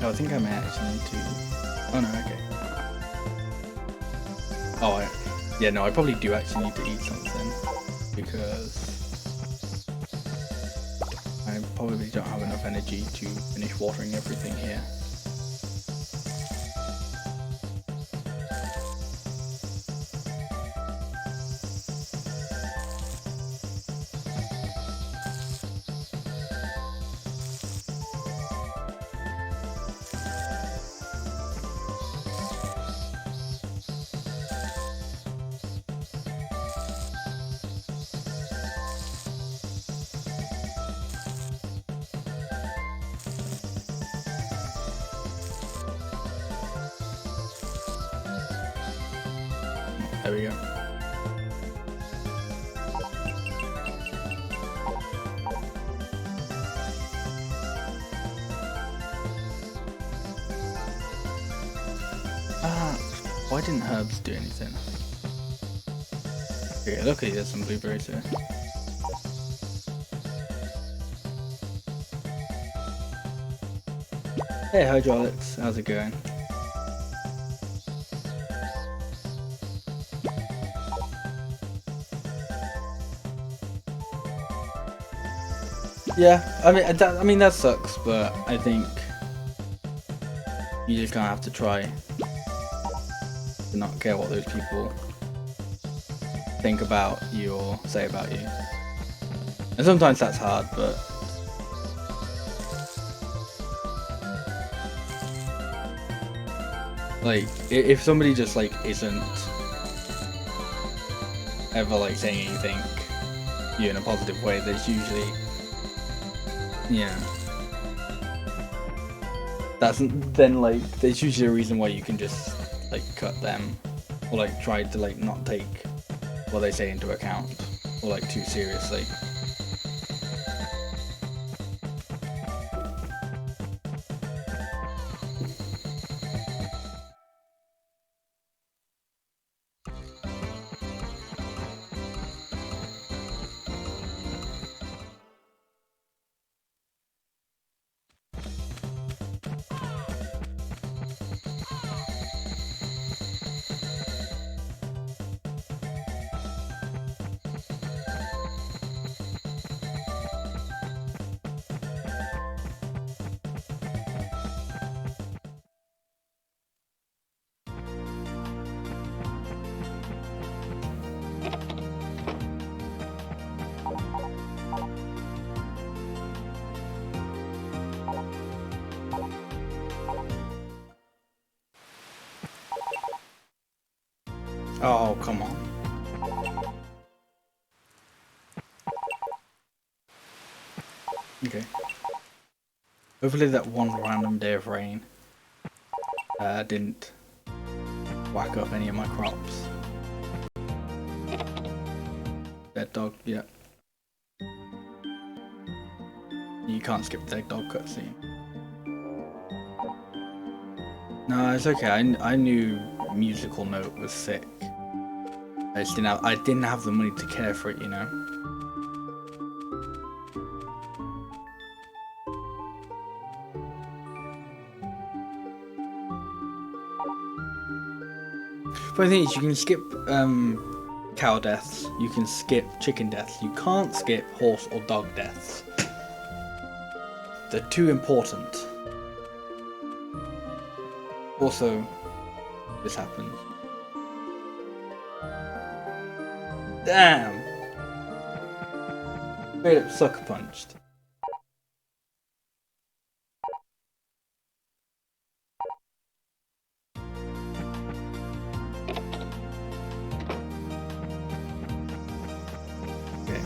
[SPEAKER 1] Oh, I think I may actually need to... Oh no, okay. Oh, yeah, no, I probably do actually need to eat something, because I probably don't have enough energy to finish watering everything here. There we go. Why didn't herbs do anything? Okay, luckily there's some blueberries here. Hey Hydraulics, how's it going? Yeah, I mean that sucks, but I think you just kind of have to try to not care what those people think about you or say about you. And sometimes that's hard, but like if somebody just like isn't ever like saying anything to you in a positive way, there's usually, yeah, that's then like there's usually a reason why you can just like cut them or like try to like not take what they say into account or like too seriously. Oh, come on. Okay. Hopefully that one random day of rain didn't whack up any of my crops. Dead dog, yeah. You can't skip the dead dog cutscene. No, it's okay. I knew Musical Note was sick. I didn't have the money to care for it, you know. Funny thing is, you can skip cow deaths, you can skip chicken deaths, you can't skip horse or dog deaths. They're too important. Also, this happens. Damn! Straight up sucker punched. Okay.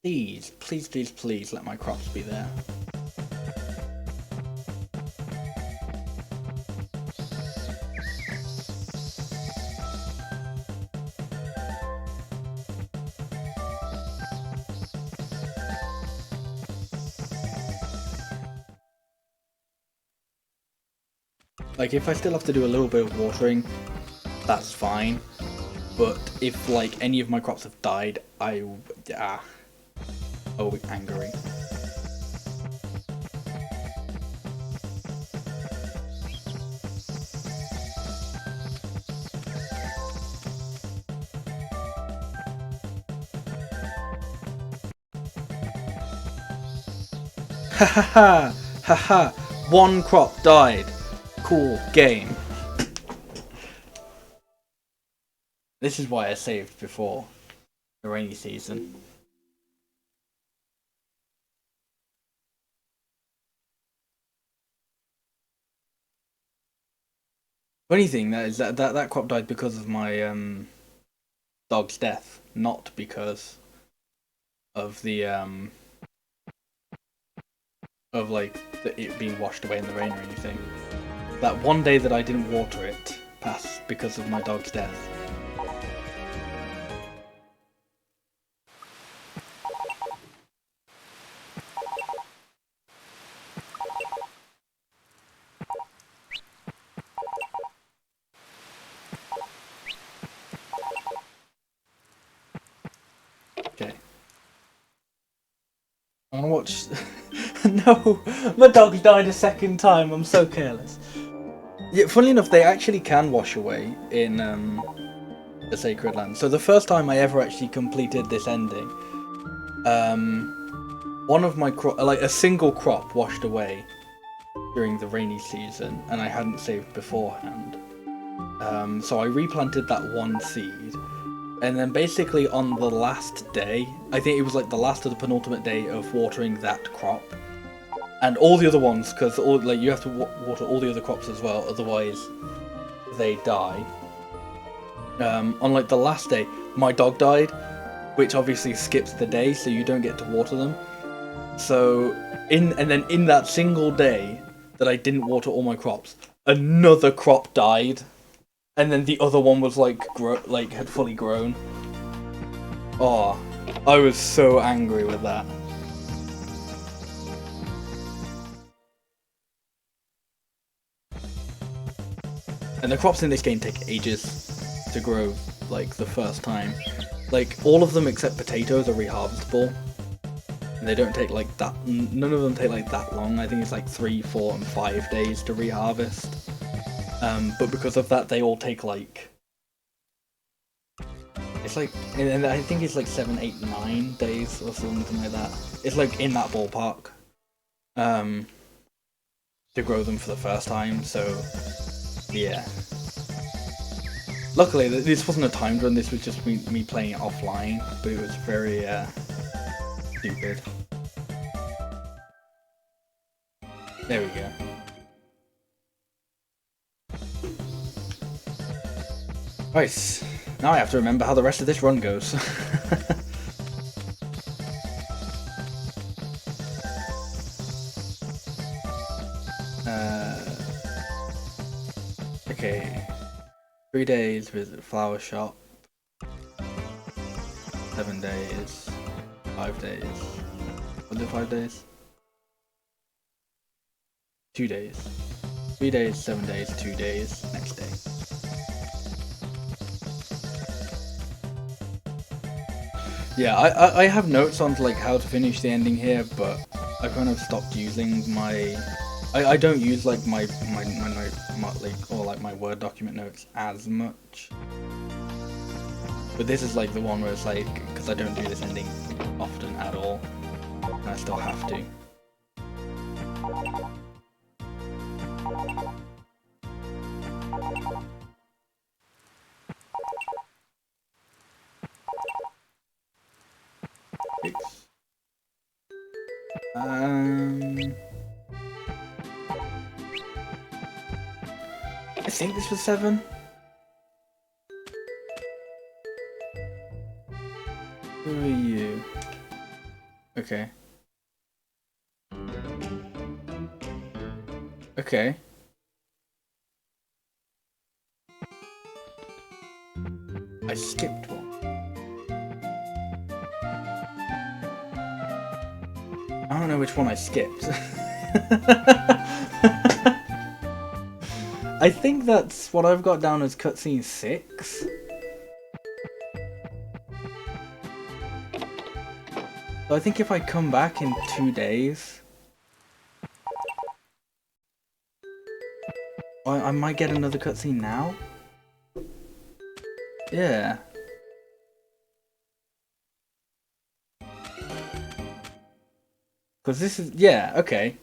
[SPEAKER 1] Please, please, please, please let my crops be there. Like, if I still have to do a little bit of watering, that's fine. But if, like, any of my crops have died, I'll be angry. Ha ha ha! Ha ha! One crop died. Cool game. This is why I saved before the rainy season. Funny thing that is that crop died because of my dog's death, not because of the of like it being washed away in the rain or anything. That one day that I didn't water it passed because of my dog's death. Okay. I wanna watch. No! My dog died a second time, I'm so careless. Yeah, funnily enough, they actually can wash away in the Sacred Land. So the first time I ever actually completed this ending, one of my like a single crop washed away during the rainy season, and I hadn't saved beforehand. So I replanted that one seed, and then basically on the last day, I think it was like the last of the penultimate day of watering that crop, and all the other ones, because like you have to water all the other crops as well, otherwise they die. On like the last day, my dog died, which obviously skips the day, so you don't get to water them. So and then in that single day that I didn't water all my crops, another crop died, and then the other one was like had fully grown. Oh, I was so angry with that. And the crops in this game take ages to grow, like the first time. Like all of them except potatoes are reharvestable. And they don't take like that. None of them take like that long. I think it's like 3, 4, and 5 days to reharvest. But because of that, they all take like. It's like, and I think it's like 7, 8, 9 days or something like that. It's like in that ballpark. To grow them for the first time. So, yeah. Luckily, this wasn't a timed run. This was just me playing it offline. But it was very stupid. There we go. Right, now I have to remember how the rest of this run goes. Okay. 3 days visit flower shop. 7 days. 5 days. Was it 5 days? 2 days. 3 days, 7 days, 2 days, next day. Yeah, I have notes on like how to finish the ending here, but I kind of stopped using my. I don't use like my note like or like my Word document notes as much. But this is like the one where it's like, because I don't do this ending often at all, and I still have to. I think this was 7. Who are you? Okay. Okay. I skipped one. I don't know which one I skipped. I think that's what I've got down as cutscene 6. So I think if I come back in 2 days, I might get another cutscene now. Yeah. Because this is, yeah, okay.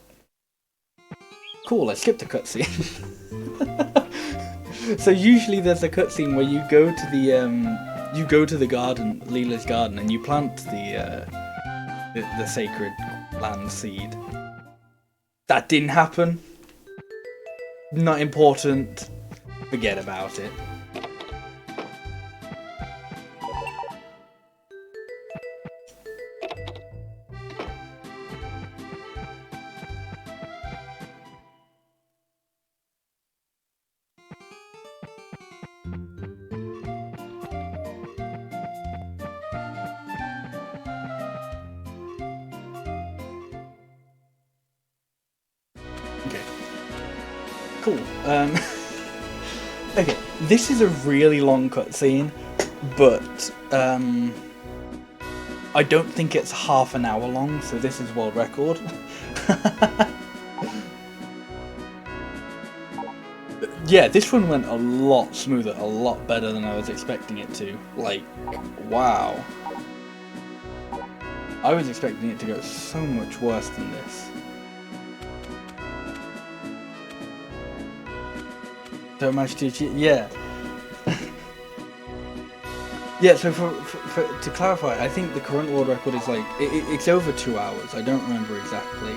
[SPEAKER 1] Cool, I skipped a cutscene. So usually there's a cutscene where you go to the garden, Leela's garden, and you plant the sacred land seed. That didn't happen. Not important. Forget about it. Okay. Cool. Okay, this is a really long cutscene, but I don't think it's half an hour long, so this is world record. Yeah, this one went a lot smoother, a lot better than I was expecting it to. Like, wow. I was expecting it to go so much worse than this. So much to achieve, yeah. Yeah, so to clarify, I think the current world record is like, it's over 2 hours, I don't remember exactly.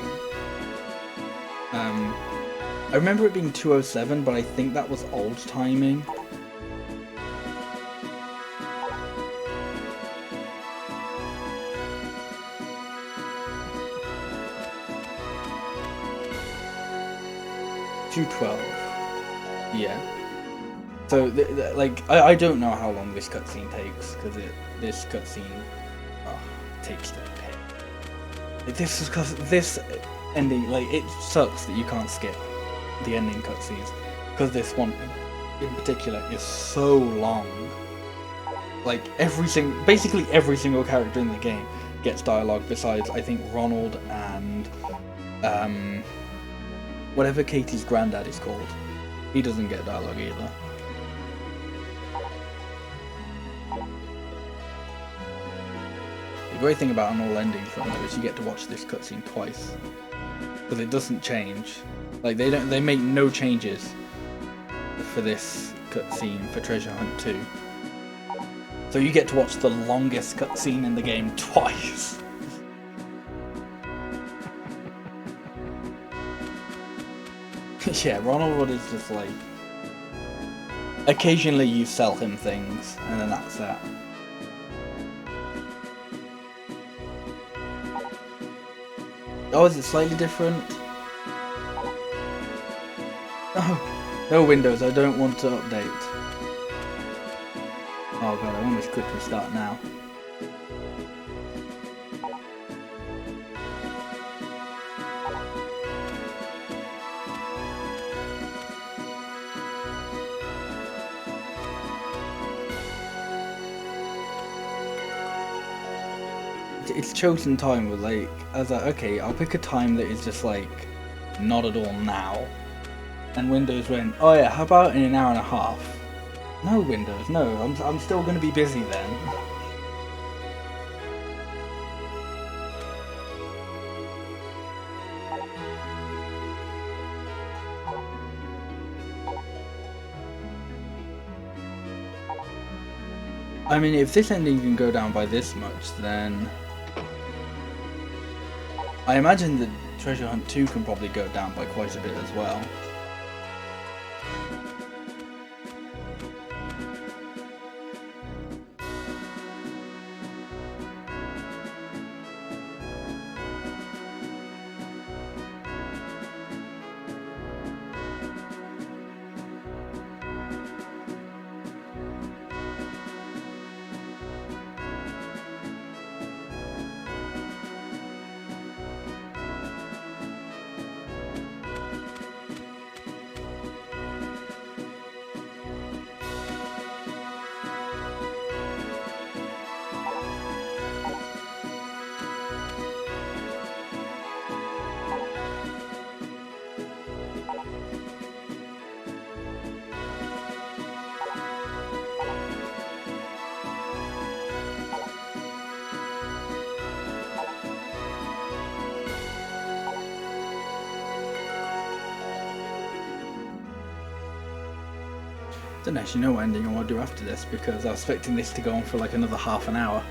[SPEAKER 1] I remember it being 2:07, but I think that was old timing. $2:12. Yeah. So, like, I don't know how long this cutscene takes, because this cutscene takes the piss. Like, this is because this ending, like, it sucks that you can't skip the ending cutscenes, because this one in particular is so long. Like, basically every single character in the game gets dialogue besides, I think, Ronald and whatever Katie's granddad is called. He doesn't get dialogue either. The great thing about an all ending film though is you get to watch this cutscene twice, because it doesn't change. Like, they make no changes for this cutscene for Treasure Hunt 2. So you get to watch the longest cutscene in the game twice. Yeah, Ronald Wood is just like, occasionally you sell him things, and then that's that. Oh, is it slightly different? Oh, no Windows, I don't want to update. Oh god, I almost clicked restart now. It's chosen time with like, I was like, okay, I'll pick a time that is just like, not at all now. And Windows went, oh yeah, how about in an hour and a half? No, Windows, no, I'm still going to be busy then. I mean, if this ending can go down by this much, then I imagine that Treasure Hunt 2 can probably go down by quite a bit as well. Don't actually know what ending I want to do after this because I was expecting this to go on for like another half an hour.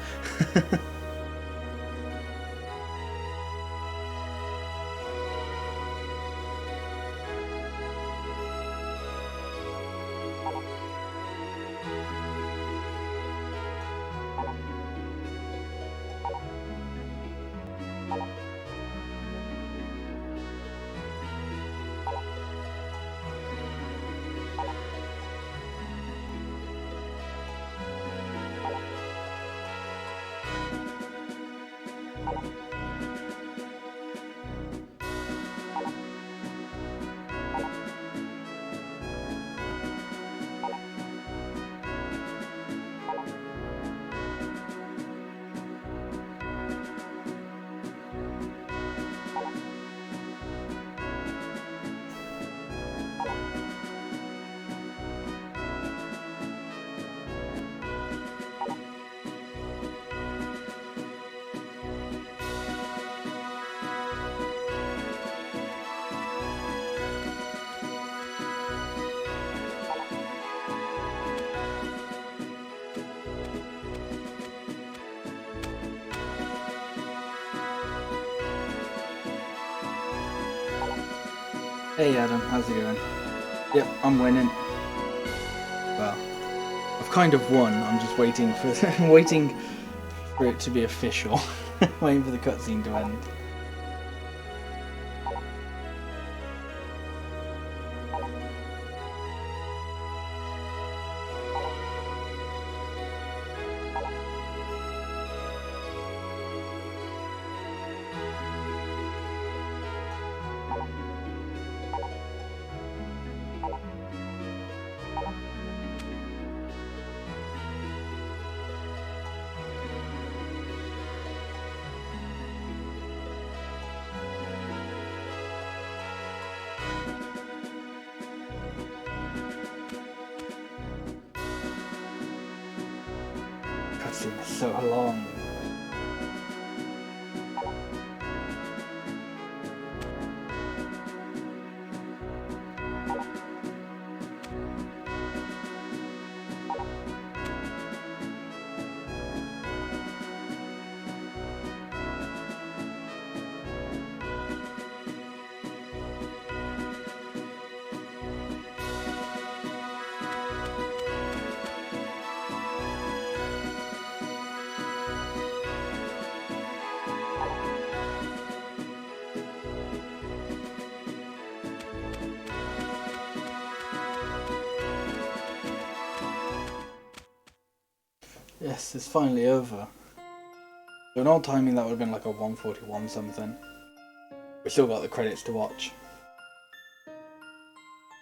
[SPEAKER 1] Hey Adam, how's it going? Yep, I'm winning. Well, I've kind of won. I'm just waiting for waiting for it to be official. Waiting for the cutscene to end. Cutscene is so long. Yes, it's finally over. So in old timing that would have been like a 1:41 something. We still got the credits to watch.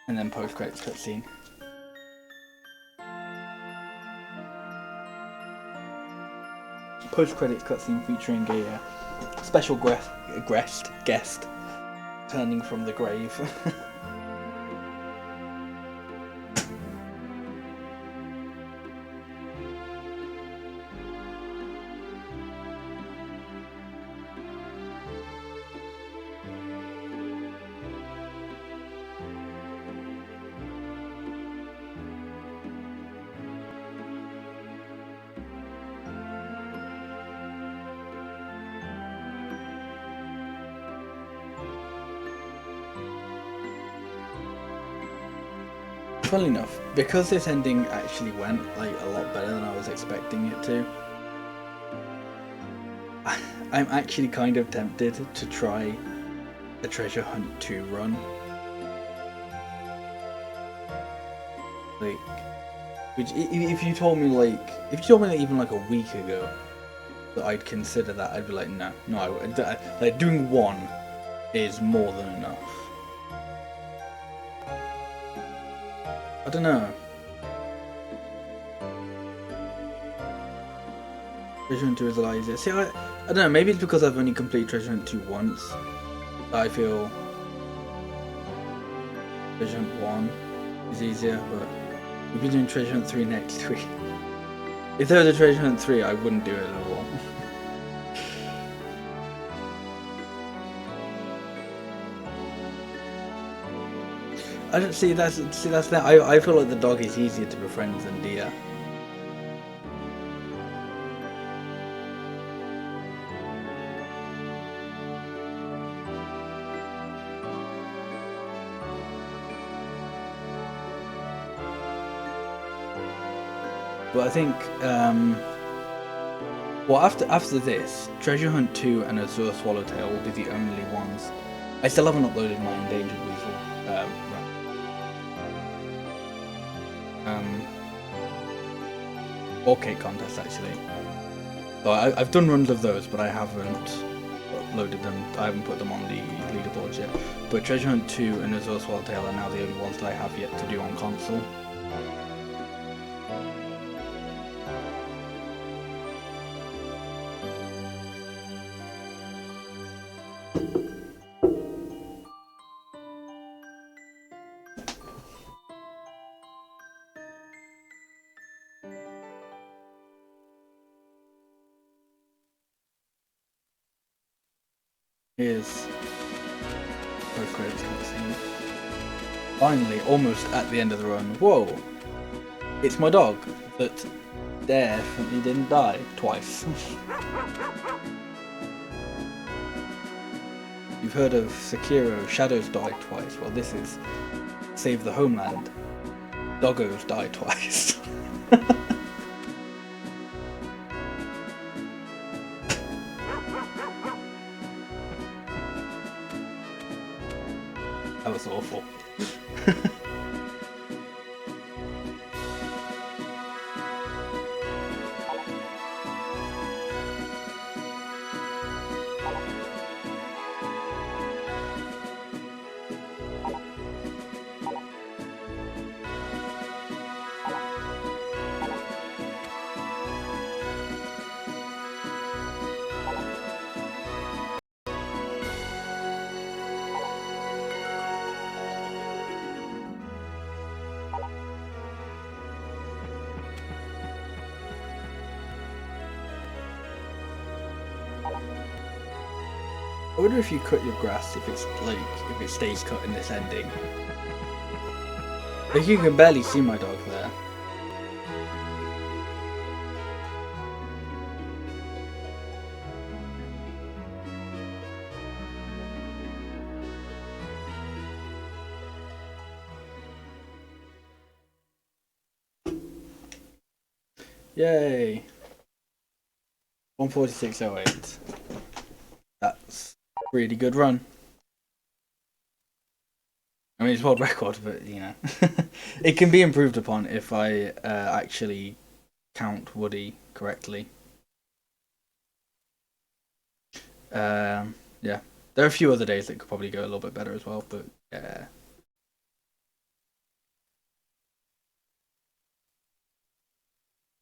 [SPEAKER 1] And then post-credits cutscene. Post-credits cutscene featuring a special guest turning from the grave. Funnily enough, because this ending actually went like a lot better than I was expecting it to, I'm actually kind of tempted to try a Treasure Hunt 2 run. Like, which if you told me even like a week ago that I'd consider that, I'd be like, no, like doing one is more than enough. I don't know. Treasure Hunt 2 is a lot easier. See, I don't know, maybe it's because I've only completed Treasure Hunt 2 once that I feel Treasure Hunt 1 is easier, but we'll be doing Treasure Hunt 3 next week. If there was a Treasure Hunt 3, I wouldn't do it at all. I don't see that's that. I feel like the dog is easier to befriend than deer. But I think, well, after this, Treasure Hunt 2 and Azure Swallowtail will be the only ones. I still haven't uploaded my Endangered Weasel run. Or Cake Contest, actually. So I've done runs of those, but I haven't uploaded them. I haven't put them on the leaderboards yet. But Treasure Hunt 2 and Azure Swallowtail are now the only ones that I have yet to do on console. Here's post-credits cutscene. Finally, almost at the end of the run. Whoa! It's my dog that definitely didn't die twice. You've heard of Sekiro, shadows die twice. Well, this is Save the Homeland. Doggos die twice. That was awful. I wonder if you cut your grass if it stays cut in this ending. Like, you can barely see my dog there. Yay! 146.08. That's a really good run. I mean, it's world record, but you know, it can be improved upon if I actually count Woody correctly. Yeah, there are a few other days that could probably go a little bit better as well, but yeah.